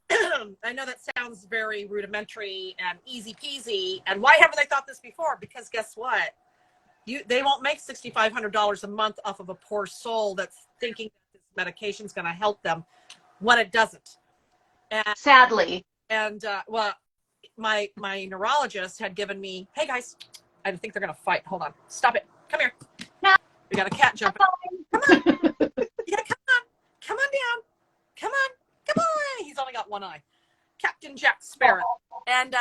C: know that sounds very rudimentary and easy peasy. And why haven't they thought this before? Because guess what? They won't make $6,500 a month off of a poor soul that's thinking this medication is going to help them when it doesn't. And,
D: sadly.
C: And well, my neurologist had given me, hey guys, I think they're going to fight. Hold on. Stop it. Come here.
D: No.
C: We got a cat jumping. Come on. Yeah, come on. Come on down. Come on. Come on. He's only got one eye. Captain Jack Sparrow. And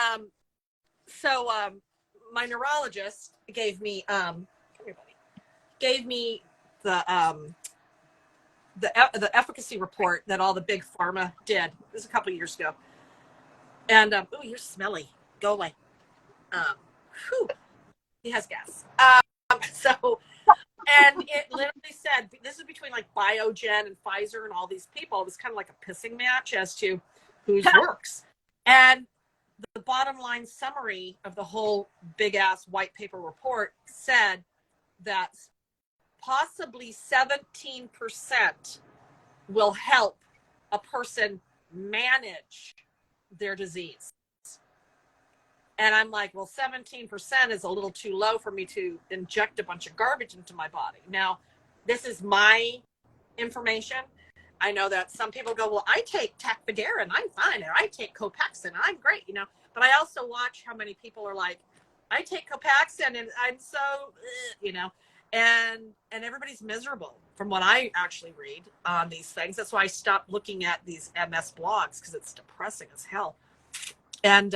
C: so my neurologist gave me the efficacy report that all the big pharma did. This was a couple of years ago. And oh, you're smelly. Go away. He has gas. So, and it literally said, this is between like Biogen and Pfizer and all these people. It was kind of like a pissing match as to whose works. And the bottom line summary of the whole big ass white paper report said that possibly 17% will help a person manage their disease. And I'm like, well, 17% is a little too low for me to inject a bunch of garbage into my body. Now, this is my information. I know that some people go, well, I take Tacfidera and I'm fine, or I take Copaxone and I'm great, you know. But I also watch how many people are like, I take Copaxone and I'm so, you know, and everybody's miserable from what I actually read on these things. That's why I stopped looking at these MS blogs, because it's depressing as hell. And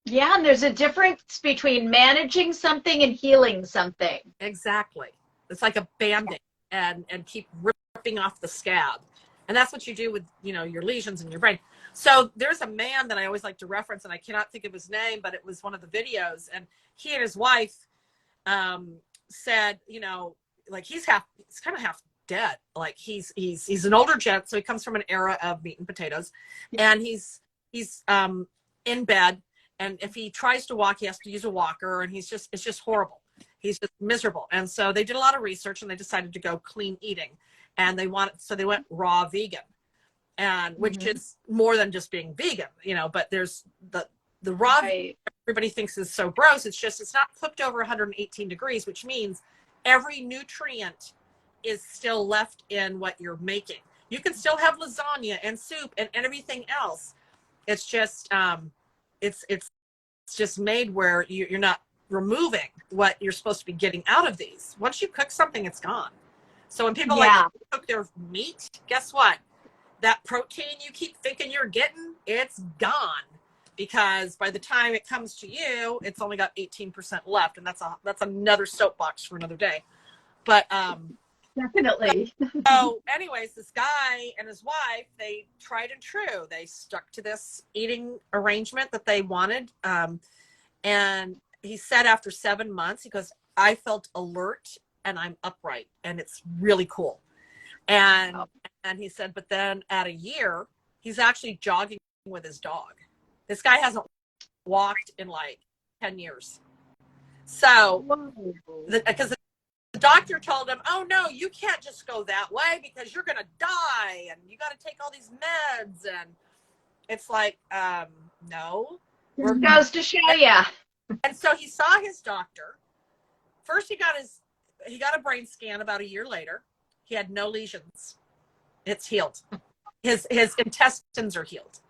D: yeah, and there's a difference between managing something and healing something.
C: Exactly. It's like a Band-Aid, and keep ripping off the scab. And that's what you do with, you know, your lesions in your brain. So there's a man that I always like to reference, and I cannot think of his name, but it was one of the videos, and he and his wife said, you know, like he's kind of half dead. Like he's an older gent, so he comes from an era of meat and potatoes, and he's in bed. And if he tries to walk, he has to use a walker, and it's just horrible. He's just miserable. And so they did a lot of research, and they decided to go clean eating, and they went raw vegan, and which is more than just being vegan, you know. But there's the raw vegan everybody thinks is so gross. It's just, it's not cooked over 118 degrees, which means every nutrient is still left in what you're making. You can still have lasagna and soup and everything else. It's just, it's just made where you're not removing what you're supposed to be getting out of these. Once you cook something, it's gone. So when people like cook their meat, guess what? That protein you keep thinking you're getting, it's gone. Because by the time it comes to you, it's only got 18% left. And that's another soapbox for another day. But
D: definitely.
C: so anyways, this guy and his wife, they tried and true. They stuck to this eating arrangement that they wanted. And he said after 7 months, he goes, I felt alert and I'm upright. And it's really cool. And he said, but then at a year, he's actually jogging with his dog. This guy hasn't walked in like 10 years. So, because the doctor told him, oh no, you can't just go that way because you're going to die and you got to take all these meds. And it's like, no.
D: It goes to show ya.
C: And so he saw his doctor. First, he got a brain scan about a year later. He had no lesions. It's healed. His intestines are healed.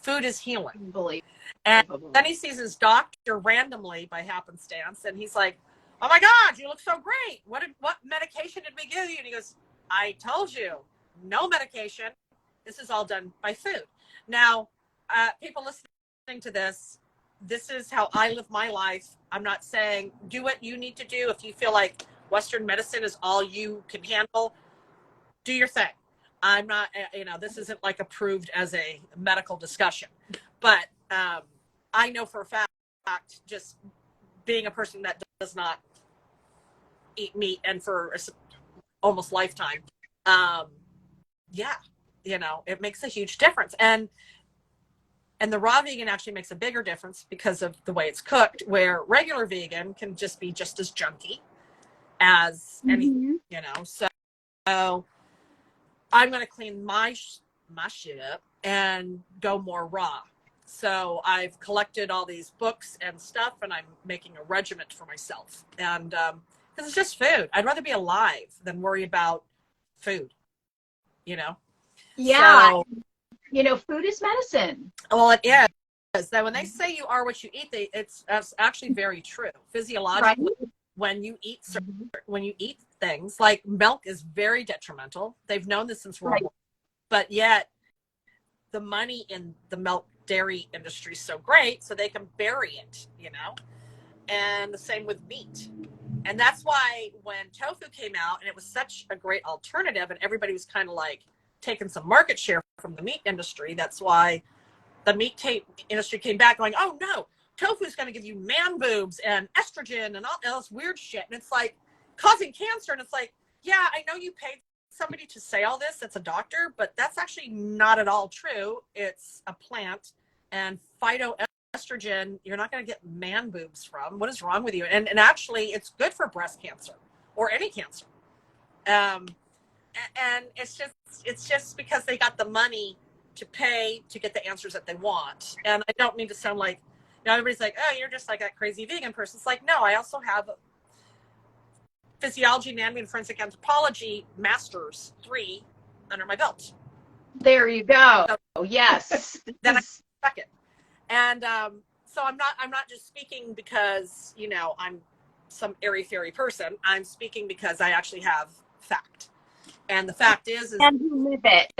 C: Food is healing. And then he sees his doctor randomly by happenstance, and he's like, oh my God, you look so great. What medication did we give you? And he goes, I told you, no medication. This is all done by food. Now, people listening to this is how I live my life. I'm not saying do what you need to do. If you feel like Western medicine is all you can handle, do your thing. I'm not, this isn't like approved as a medical discussion, but I know for a fact, just being a person that does not eat meat and for almost lifetime, it makes a huge difference. And the raw vegan actually makes a bigger difference because of the way it's cooked, where regular vegan can just be just as junky as anything, So I'm going to clean my shit up and go more raw. So I've collected all these books and stuff, and I'm making a regiment for myself. And because it's just food. I'd rather be alive than worry about food,
D: Yeah.
C: So,
D: food is medicine.
C: Well, it is. That when they say you are what you eat, that's actually very true. Physiologically, right? When you eat things like milk is very detrimental. They've known this since World War, but yet the money in the milk dairy industry is so great, so they can bury it, and the same with meat. And that's why when tofu came out and it was such a great alternative and everybody was kind of like taking some market share from the meat industry, that's why the meat industry came back going, oh no, tofu is going to give you man boobs and estrogen and all this weird shit. And it's like causing cancer. And it's like, yeah, I know you paid somebody to say all this. That's a doctor, but that's actually not at all true. It's a plant, and phytoestrogen, you're not going to get man boobs from. What is wrong with you? And actually it's good for breast cancer or any cancer. And it's just because they got the money to pay to get the answers that they want. And I don't mean to sound like, everybody's like, oh, you're just like that crazy vegan person. It's like, no, I also have physiology, anatomy, and forensic anthropology masters 3 under my belt.
D: There you go. So, yes.
C: Then I stuck it. And so I'm not just speaking because, I'm some airy-fairy person. I'm speaking because I actually have fact. And the fact is
D: and you live it.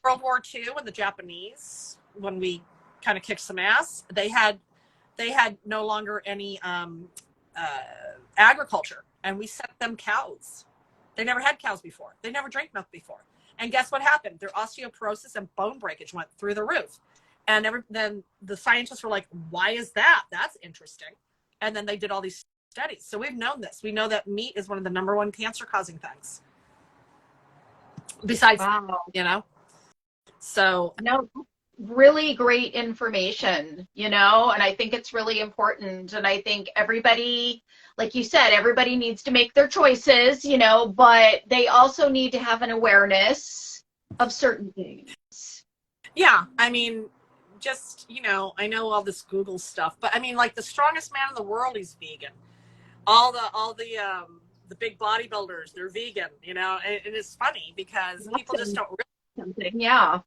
C: World War II and the Japanese, when we kind of kicked some ass, they had no longer any agriculture, and we sent them cows. They never had cows before. They never drank milk before. And guess what happened? Their osteoporosis and bone breakage went through the roof. And then the scientists were like, why is that? That's interesting. And then they did all these studies. So we've known this. We know that meat is one of the number 1 cancer causing things. Besides, so.
D: No, really great information, and I think it's really important. And I think everybody, like you said, everybody needs to make their choices, but they also need to have an awareness of certain things.
C: Yeah. I mean, just, I know all this Google stuff, but I mean, like the strongest man in the world, he's vegan. All the big bodybuilders, they're vegan, and it's funny because people just don't realize
D: something. Yeah.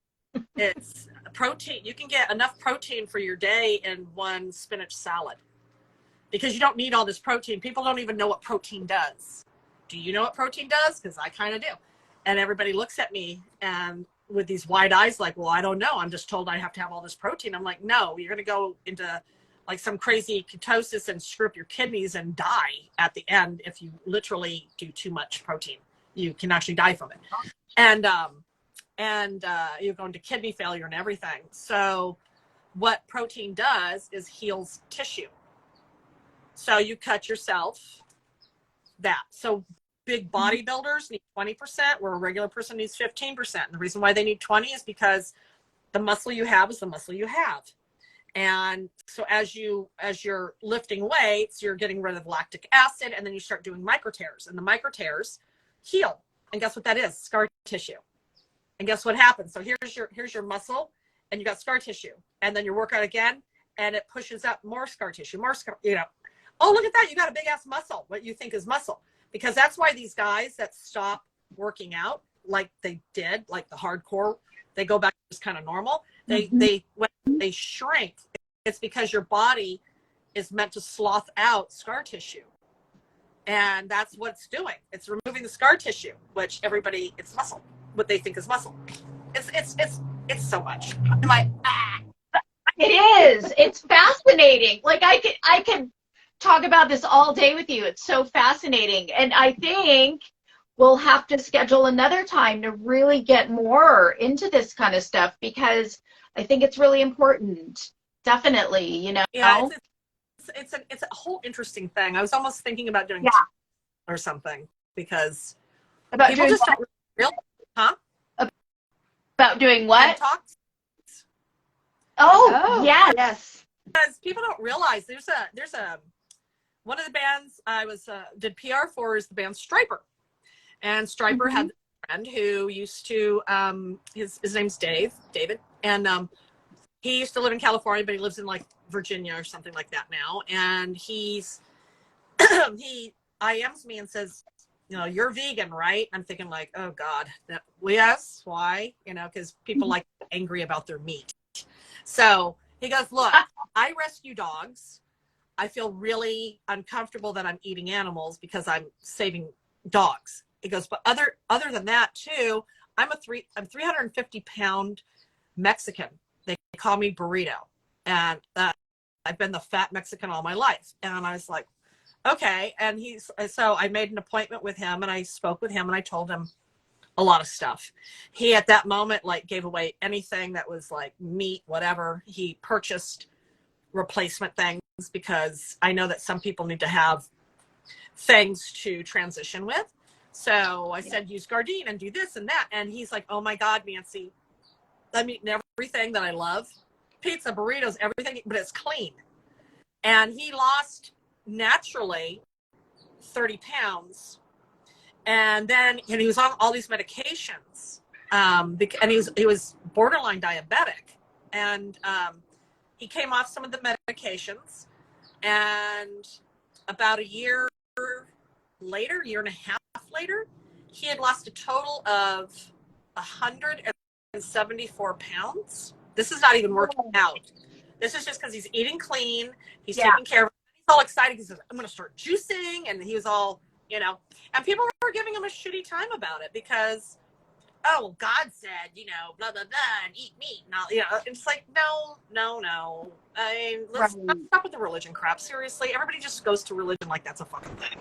C: it's protein. You can get enough protein for your day in one spinach salad because you don't need all this protein. People don't even know what protein does. Do you know what protein does? Because I kind of do. And everybody looks at me and with these wide eyes like, well, I don't know. I'm just told I have to have all this protein. I'm like, no, you're going to go into like some crazy ketosis and screw up your kidneys and die at the end if you literally do too much protein. You can actually die from it. And you're going to kidney failure and everything. So what protein does is heals tissue. So you cut yourself that. So big bodybuilders need 20%, where a regular person needs 15%. And the reason why they need 20 is because the muscle you have is the muscle you have. And so as you're lifting weights, you're getting rid of lactic acid, and then you start doing micro tears, and the micro tears heal. And guess what that is? Scar tissue. And guess what happens? So here's your muscle, and you got scar tissue, and then you work out again, and it pushes up more scar tissue, Oh, look at that! You got a big ass muscle. What you think is muscle, because that's why these guys that stop working out, like they did, like the hardcore, they go back to just kind of normal. When they shrink, it's because your body is meant to slough out scar tissue. And that's what it's doing. It's removing the scar tissue, which it's muscle, what they think is muscle. It's so much.
D: It is. It's fascinating. Like I could talk about this all day with you. It's so fascinating. And I think we'll have to schedule another time to really get more into this kind of stuff, because I think it's really important. Definitely,
C: Yeah, it's a whole interesting thing. I was almost thinking about doing or something, because
D: about
C: people
D: doing
C: just don't realize, huh?
D: About doing what?
C: Talks.
D: Oh, yes.
C: Because people don't realize there's a one of the bands I did PR for is the band Striper, and Striper had a friend who used to his name's David, and he used to live in California, but he lives in like Virginia or something like that now. And he IMs me and says, you're vegan, right? I'm thinking like, oh God, yes, why? Because people like angry about their meat. So he goes, look, I rescue dogs. I feel really uncomfortable that I'm eating animals because I'm saving dogs. He goes, but other than that too, I'm 350-pound Mexican. They call me burrito, and I've been the fat Mexican all my life. And I was like, okay. And so I made an appointment with him, and I spoke with him, and I told him a lot of stuff. He at that moment like gave away anything that was like meat, whatever. He purchased replacement things, because I know that some people need to have things to transition with. So I said, use Gardein and do this and that. And he's like, oh my God, Nancy, I'm eating everything that I love. Pizza, burritos, everything, but it's clean. And he lost naturally 30 pounds. And he was on all these medications. And he was borderline diabetic. And he came off some of the medications. And about a year and a half later, he had lost a total of 174 pounds. This is not even working out. This is just because he's eating clean. He's taking care of it. He's all excited. He says, I'm going to start juicing. And he was all, and people were giving him a shitty time about it because, oh, God said, blah, blah, blah, and eat meat. And all, it's like, no. I mean, let's stop with the religion crap. Seriously, everybody just goes to religion like that's a fucking thing.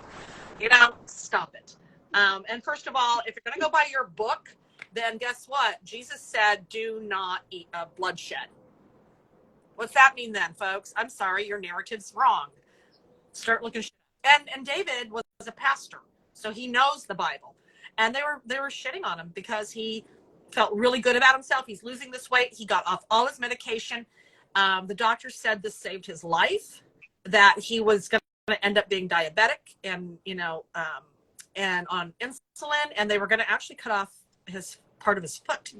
C: Stop it. And first of all, if you're going to go by your book, then guess what? Jesus said, do not eat bloodshed. What's that mean then, folks? I'm sorry, your narrative's wrong. Start looking. And David was a pastor, so he knows the Bible. And they were shitting on him because he felt really good about himself. He's losing this weight. He got off all his medication. The doctor said this saved his life, that he was going to end up being diabetic and and on insulin, and they were going to actually cut off his part of his foot.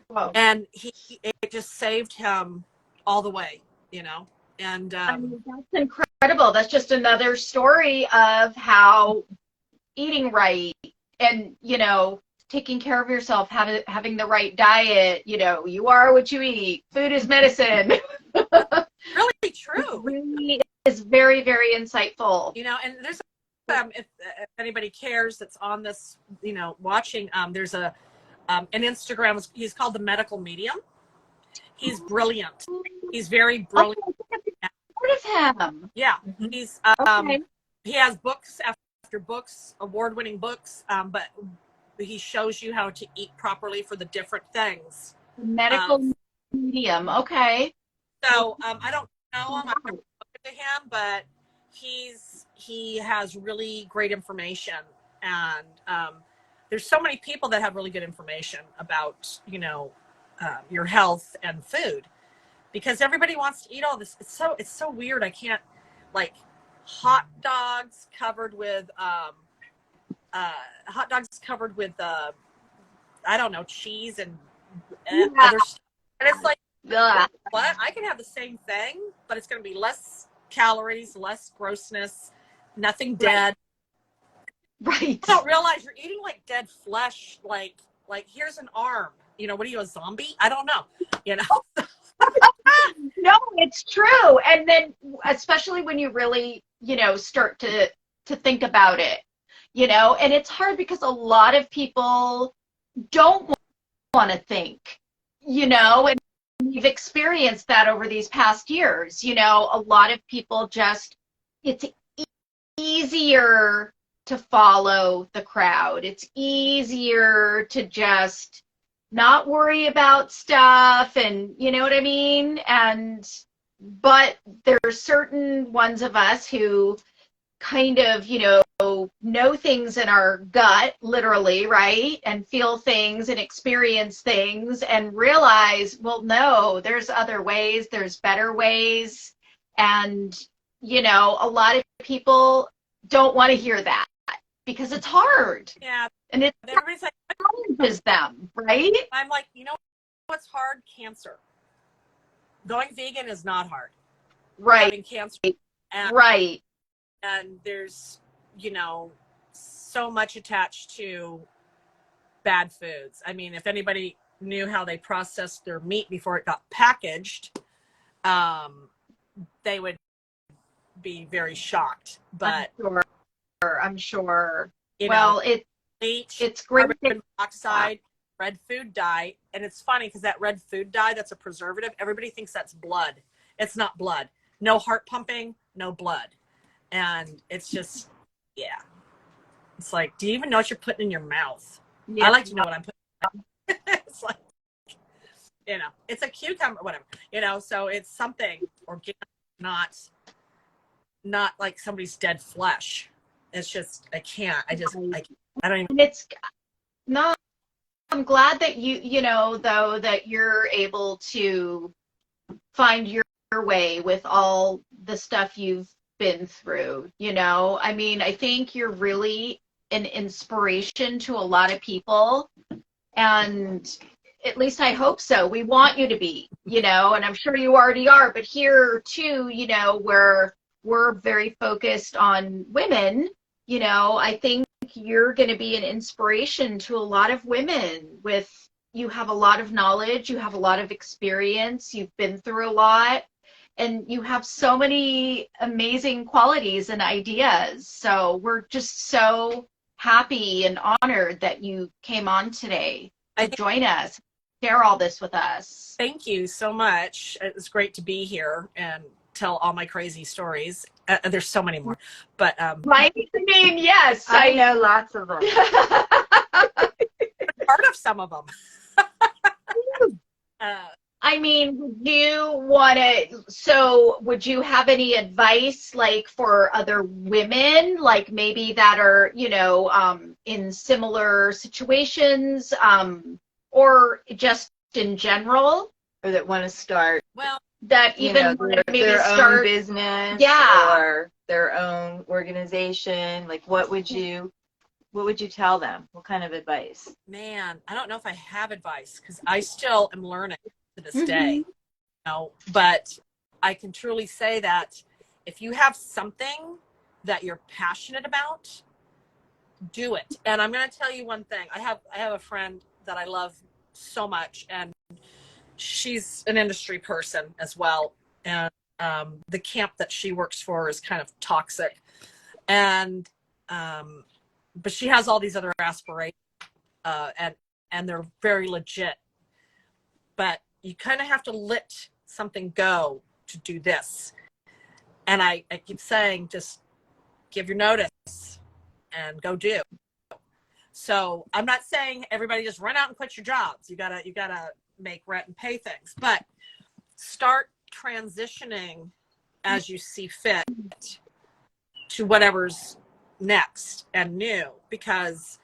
D: Whoa.
C: and it just saved him all the way, you know. And
D: I mean, that's incredible. That's just another story of how eating right and, you know, taking care of yourself, having the right diet, you know, you are what you eat. Food is medicine.
C: really true.
D: It really is very, very insightful.
C: You know, and there's if anybody cares that's on this, you know, watching, there's an Instagram. He's called The Medical Medium. He's brilliant. He's very brilliant.
D: I've heard of him.
C: Yeah, he's
D: Okay.
C: he has books after books, award-winning books, but he shows you how to eat properly for the different things.
D: Medical medium. Okay.
C: So I don't know him. I've never spoken to him, but he has really great information, and there's so many people that have really good information about, you know, your health and food, because everybody wants to eat all this. It's so weird. I can't, like, hot dogs covered with I don't know, cheese and other stuff. And it's like,
D: Ugh.
C: what? I can have the same thing, but it's going to be less calories, less grossness, nothing dead.
D: Right.
C: You don't realize you're eating like dead flesh. Like here's an arm. You know, what are you, a zombie? I don't know. You know.
D: No, it's true. And then especially when you really, you know, start to think about it, you know, and it's hard because a lot of people don't want to think, you know, and we've experienced that over these past years. You know, a lot of people just, it's easier to follow the crowd. It's easier to just not worry about stuff, and you know what I mean? But there's certain ones of us who kind of, you know things in our gut, literally, right? And feel things and experience things and realize, well, no, there's other ways, there's better ways. And, you know, a lot of people don't want to hear that because it's hard.
C: Yeah.
D: And it
C: Everybody's like,
D: challenges them, right?
C: I'm like, you know what's hard? Cancer. Going vegan is not hard.
D: Right.
C: Having cancer.
D: Right.
C: And there's, you know, so much attached to bad foods. I mean, if anybody knew how they processed their meat before it got packaged, they would be very shocked. But
D: I'm sure.
C: You
D: well,
C: know,
D: it's great.
C: Carbon monoxide, red food dye, and it's funny because that red food dye, that's a preservative. Everybody thinks that's blood. It's not blood. No heart pumping, no blood. And it's just, yeah. It's like, do you even know what you're putting in your mouth?
D: Yeah.
C: I like to know what I'm putting in my mouth. It's like, you know, it's a cucumber, whatever. You know, so it's something organic, not like somebody's dead flesh. It's just, I don't even.
D: And it's not, I'm glad that you know, though, that you're able to find your way with all the stuff you've been through, you know. I mean, I think you're really an inspiration to a lot of people, and at least I hope so. We want you to be, you know, and I'm sure you already are, but here too, you know, where we're very focused on women, you know, I think you're going to be an inspiration to a lot of women. You have a lot of knowledge, you have a lot of experience, you've been through a lot, and you have so many amazing qualities and ideas. So we're just so happy and honored that you came on today to join us, share all this with us.
C: Thank you so much. It's great to be here and tell all my crazy stories. There's so many more, but
D: right? I mean, yes,
B: I know lots of them.
C: part of some of them.
D: I mean, would you have any advice, like, for other women, like maybe that are, you know, in similar situations, or just in general?
B: Or that want to start,
C: Well,
D: that even maybe
B: their
D: start
B: own business,
D: Yeah.
B: or their own organization. Like, what would you what would you tell them? What kind of advice?
C: Man, I don't know if I have advice because I still am learning to this day. You know, but I can truly say that if you have something that you're passionate about, do it. And I'm going to tell you one thing. I have a friend that I love so much, and she's an industry person as well. And the camp that she works for is kind of toxic. And but she has all these other aspirations, and they're very legit. But you kind of have to let something go to do this. And I keep saying, just give your notice and go do. So I'm not saying everybody just run out and quit your jobs. You gotta make rent and pay things, but start transitioning as you see fit to whatever's next and new, because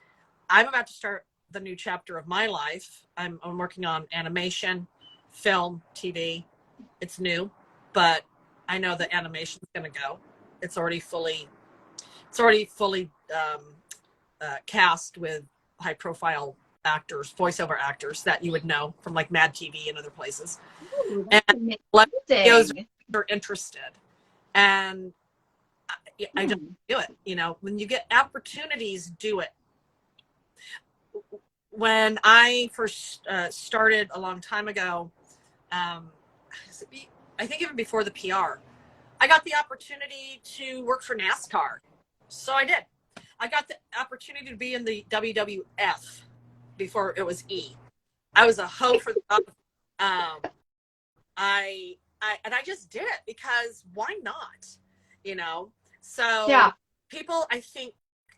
C: I'm about to start the new chapter of my life. I'm working on animation, film, TV. It's new, but I know the animation's going to go. It's already fully cast with high profile actors, voiceover actors that you would know from like Mad TV and other places.
D: Ooh,
C: And those are interested. And I just do it. You know, when you get opportunities, do it. When I first started a long time ago, I think even before the PR, I got the opportunity to work for NASCAR. So I did. I got the opportunity to be in the WWF before it was E. I was a hoe for the I just did it because why not? You know? So
D: Yeah.
C: people, I think,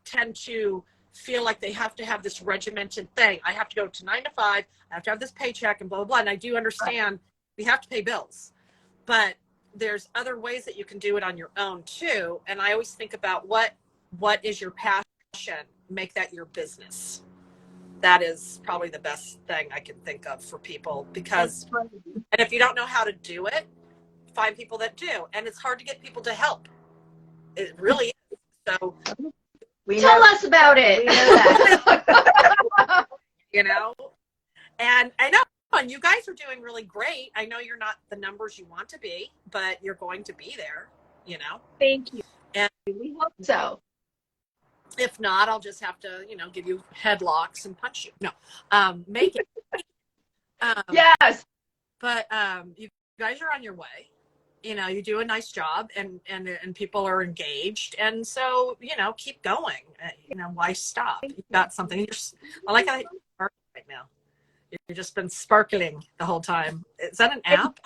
C: tend to feel like they have to have this regimented thing. I have to go to 9 to 5. I have to have this paycheck and blah, blah, blah. And I do understand we have to pay bills. But there's other ways that you can do it on your own too. And I always think about what is your passion? Make that your business. That is probably the best thing I can think of for people, because, and if you don't know how to do it, find people that do. And it's hard to get people to help. It really is. So
D: Tell us about it.
B: We know that.
C: you know, and I know, and you guys are doing really great. I know you're not the numbers you want to be, but you're going to be there, you know.
D: Thank you.
C: And
D: We hope so.
C: if not, I'll just have to, you know, give you headlocks and punch you. No, make it.
D: Yes.
C: But you guys are on your way. You know, you do a nice job, and people are engaged, and so, you know, keep going. You know, why stop? You've got something. I like how you're sparkling right now. You've just been sparkling the whole time. Is that an app?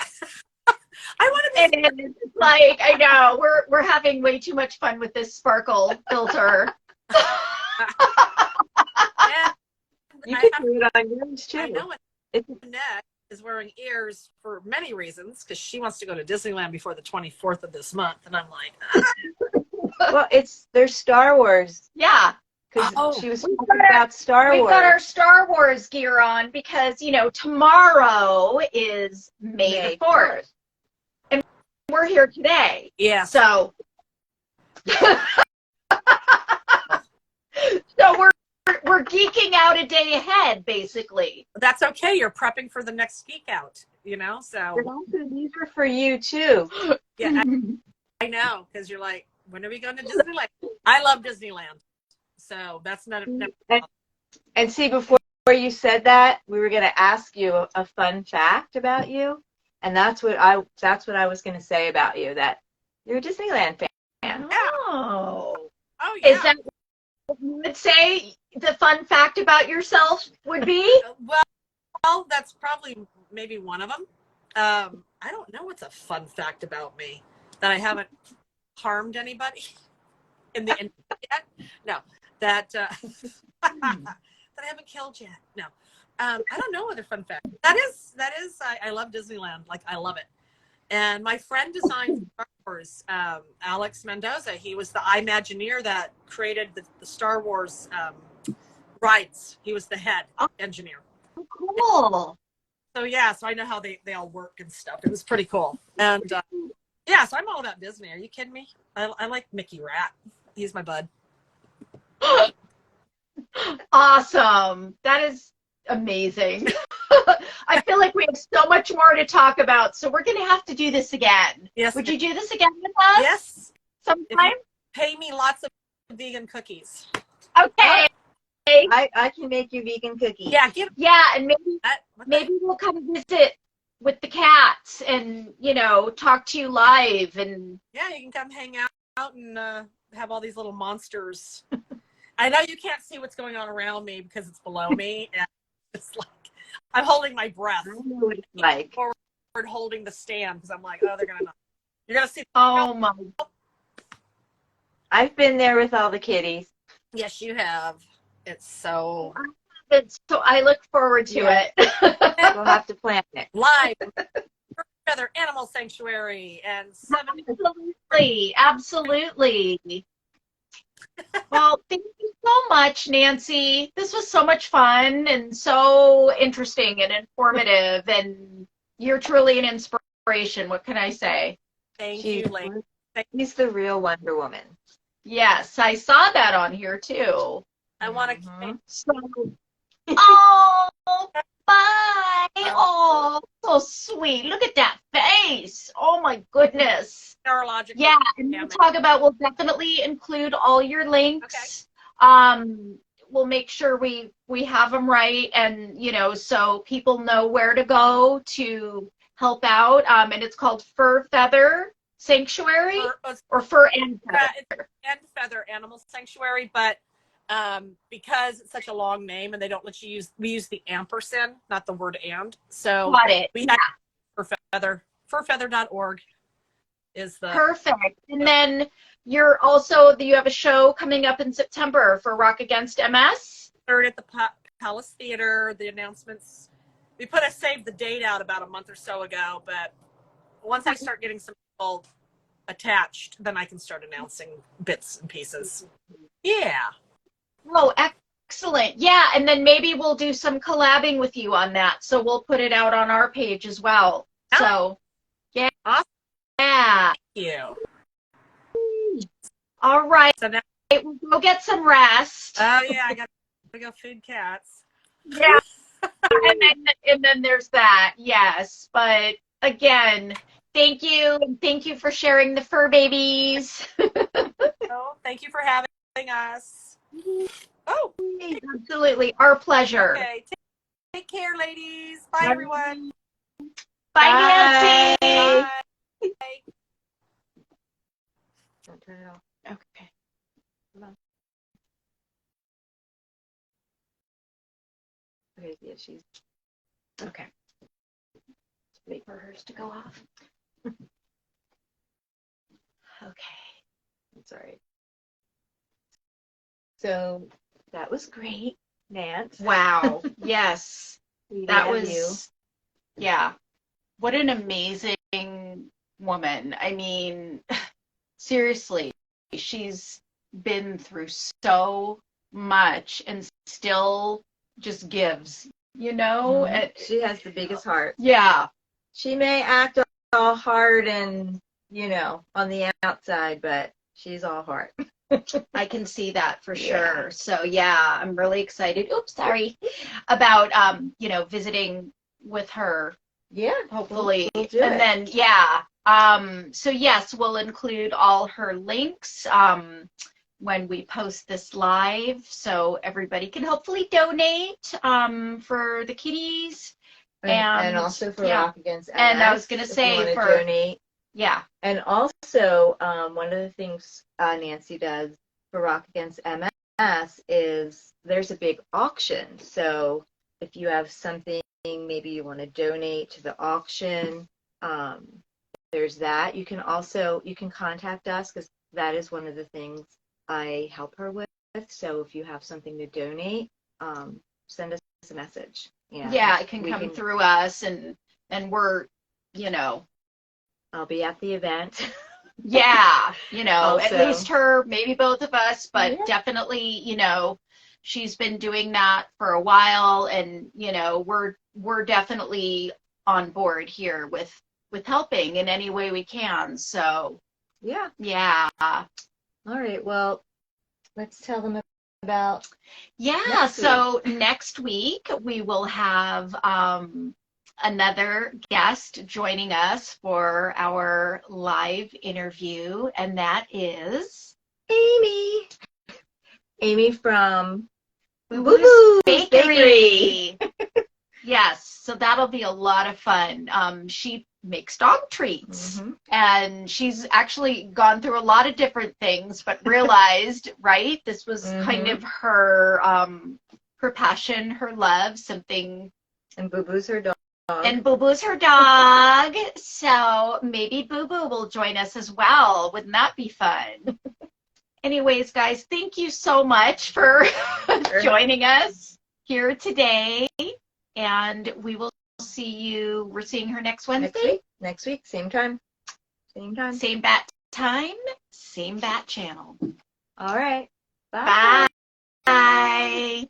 C: I want to be.
D: It's like, I know we're having way too much fun with this sparkle filter.
B: You can do it on yours too.
C: I know Annette is wearing ears for many reasons, because she wants to go to Disneyland before the 24th of this month, and I'm like,
B: Well, there's Star Wars.
D: Yeah.
B: Because she was talking about Star Wars.
D: We've got our Star Wars gear on because, you know, tomorrow is May the 4th. And we're here today.
C: yeah.
D: So so we're geeking out a day ahead, basically.
C: That's okay. You're prepping for the next geek out, you know? So
B: But also, these are for you too.
C: yeah, I know, because you're like, when are we going to Disneyland? I love Disneyland. So that's not
B: And see, before you said that, we were going to ask you a fun fact about you, and that's what I was going to say about you, that you're a Disneyland fan.
D: Oh.
C: Oh yeah.
D: Is that what you would say the fun fact about yourself would be?
C: Well, that's probably maybe one of them. I don't know what's a fun fact about me, that I haven't harmed anybody in the end yet. No, that that I haven't killed yet. No, I don't know other fun fact. That is. I love Disneyland. Like, I love it. And my friend designed Star Wars, Alex Mendoza. He was the Imagineer that created the Star Wars rides. He was the head engineer.
D: Cool.
C: So yeah, so I know how they all work and stuff. It was pretty cool. And yeah, so I'm all about Disney. Are you kidding me? I like Mickey Rat. He's my bud.
D: Awesome. That is amazing. I feel like we have so much more to talk about, so we're going to have to do this again.
C: Yes.
D: Would you do this again with us
C: Yes. If
D: sometime?
C: you pay me lots of vegan cookies.
D: Okay.
B: I can make you vegan cookies.
C: Yeah, give
D: Yeah, and maybe
C: that.
D: we'll come visit with the cats and, you know, talk to you live and
C: Yeah, you can come hang out and have all these little monsters. I know you can't see what's going on around me because it's below me, and it's like I'm holding my breath.
B: I know what it's like.
C: Forward holding the stand because I'm like, oh, they're gonna. You're gonna see.
D: oh my.
B: I've been there with all the kitties.
C: Yes, you have. It's so
D: So I look forward to it.
B: We'll have to plan it.
C: live. Feather Animal Sanctuary and 70.
D: Absolutely. Well, thank you so much, Nancy. This was so much fun and so interesting and informative, and you're truly an inspiration. What can I say?
C: Thank you, lady.
B: She's the real Wonder Woman.
D: Yes, I saw that on here too.
C: I want to
B: Mhm.
D: So, oh, bye. Oh, so sweet. Look at that face. Oh my goodness.
C: neurological.
D: Yeah, and we'll definitely include all your links. We'll make sure we have them right, and you know, so people know where to go to help out. And it's called Fur Feather Sanctuary, or Fur and Feather.
C: And Feather Animal Sanctuary, but because it's such a long name and they don't let you we use the ampersand, not the word and. So
D: Got it.
C: we have Fur Feather. Furfeather.org is the
D: Perfect. And then you have a show coming up in September for Rock Against MS.
C: third at the Palace Theater. The announcements, we put a save the date out about a month or so ago, but once I start getting some people attached, then I can start announcing bits and pieces. Yeah.
D: Oh, excellent. Yeah, and then maybe we'll do some collabing with you on that. So we'll put it out on our page as well. So, yeah.
C: Awesome.
D: Yeah.
C: Thank you.
D: All right.
C: So now,
D: We'll go get some rest.
C: oh yeah, I got to go feed cats.
D: Yeah. and then there's that. Yes. But again, thank you. And thank you for sharing the fur babies.
C: Oh, thank you for having us. Oh,
D: Absolutely. Our pleasure.
C: okay. Take care, ladies. Bye, everyone.
D: Bye, Nancy.
C: Bye.
B: Don't turn it off.
D: Okay.
B: Come on. Okay, yeah, she's
D: Okay. Wait for hers to go off. Okay.
B: that's all right. So that was great, Nance.
D: Wow. Yes.
B: We
D: That
B: love
D: was,
B: you.
D: yeah. What an amazing woman. I mean, seriously, she's been through so much and still just gives, you know?
B: She has the biggest heart.
D: Yeah.
B: She may act all hard and, on the outside, but she's all heart.
D: I can see that for
B: Yeah.
D: sure. So yeah, I'm really excited. Oops, sorry. About visiting with her,
B: Yeah,
D: hopefully.
B: we'll do
D: And
B: it.
D: then yeah. So yes, we'll include all her links when we post this live, so everybody can hopefully donate for the kitties.
B: And also for
D: yeah.
B: Rock Against MS.
D: And I was gonna
B: if you
D: say
B: wanna
D: for
B: donate.
D: yeah.
B: And also, one of the things Nancy does for Rock Against MS is there's a big auction. So if you have something, maybe you want to donate to the auction, there's that. You can contact us because that is one of the things I help her with. So if you have something to donate, send us a message.
D: Yeah, it can come through us, and we're,
B: I'll be at the event.
D: yeah,
B: Also,
D: at least her, maybe both of us, but
B: Yeah.
D: definitely, she's been doing that for a while, and we're definitely on board here with helping in any way we can. So
B: yeah.
D: yeah.
B: All right. Well, let's tell them about?
D: Yeah,
B: Next
D: so next week we will have another guest joining us for our live interview, and that is
B: Amy. Amy from
D: Boo
B: Boo
D: Boo's
B: Boo's
D: Bakery. Yes, so that'll be a lot of fun. She makes dog treats,
B: Mhm.
D: and she's actually gone through a lot of different things, but realized, right, this was kind of her passion, her love, something.
B: And Boo Boo's her dog.
D: And Boo Boo's her dog, so maybe Boo Boo will join us as well. Wouldn't that be fun? Anyways, guys, thank you so much for joining us here today. And we will see you. We're seeing her next Wednesday.
B: Next week, same time. Same time.
D: Same bat time, same bat channel.
B: All right. Bye.
D: Bye.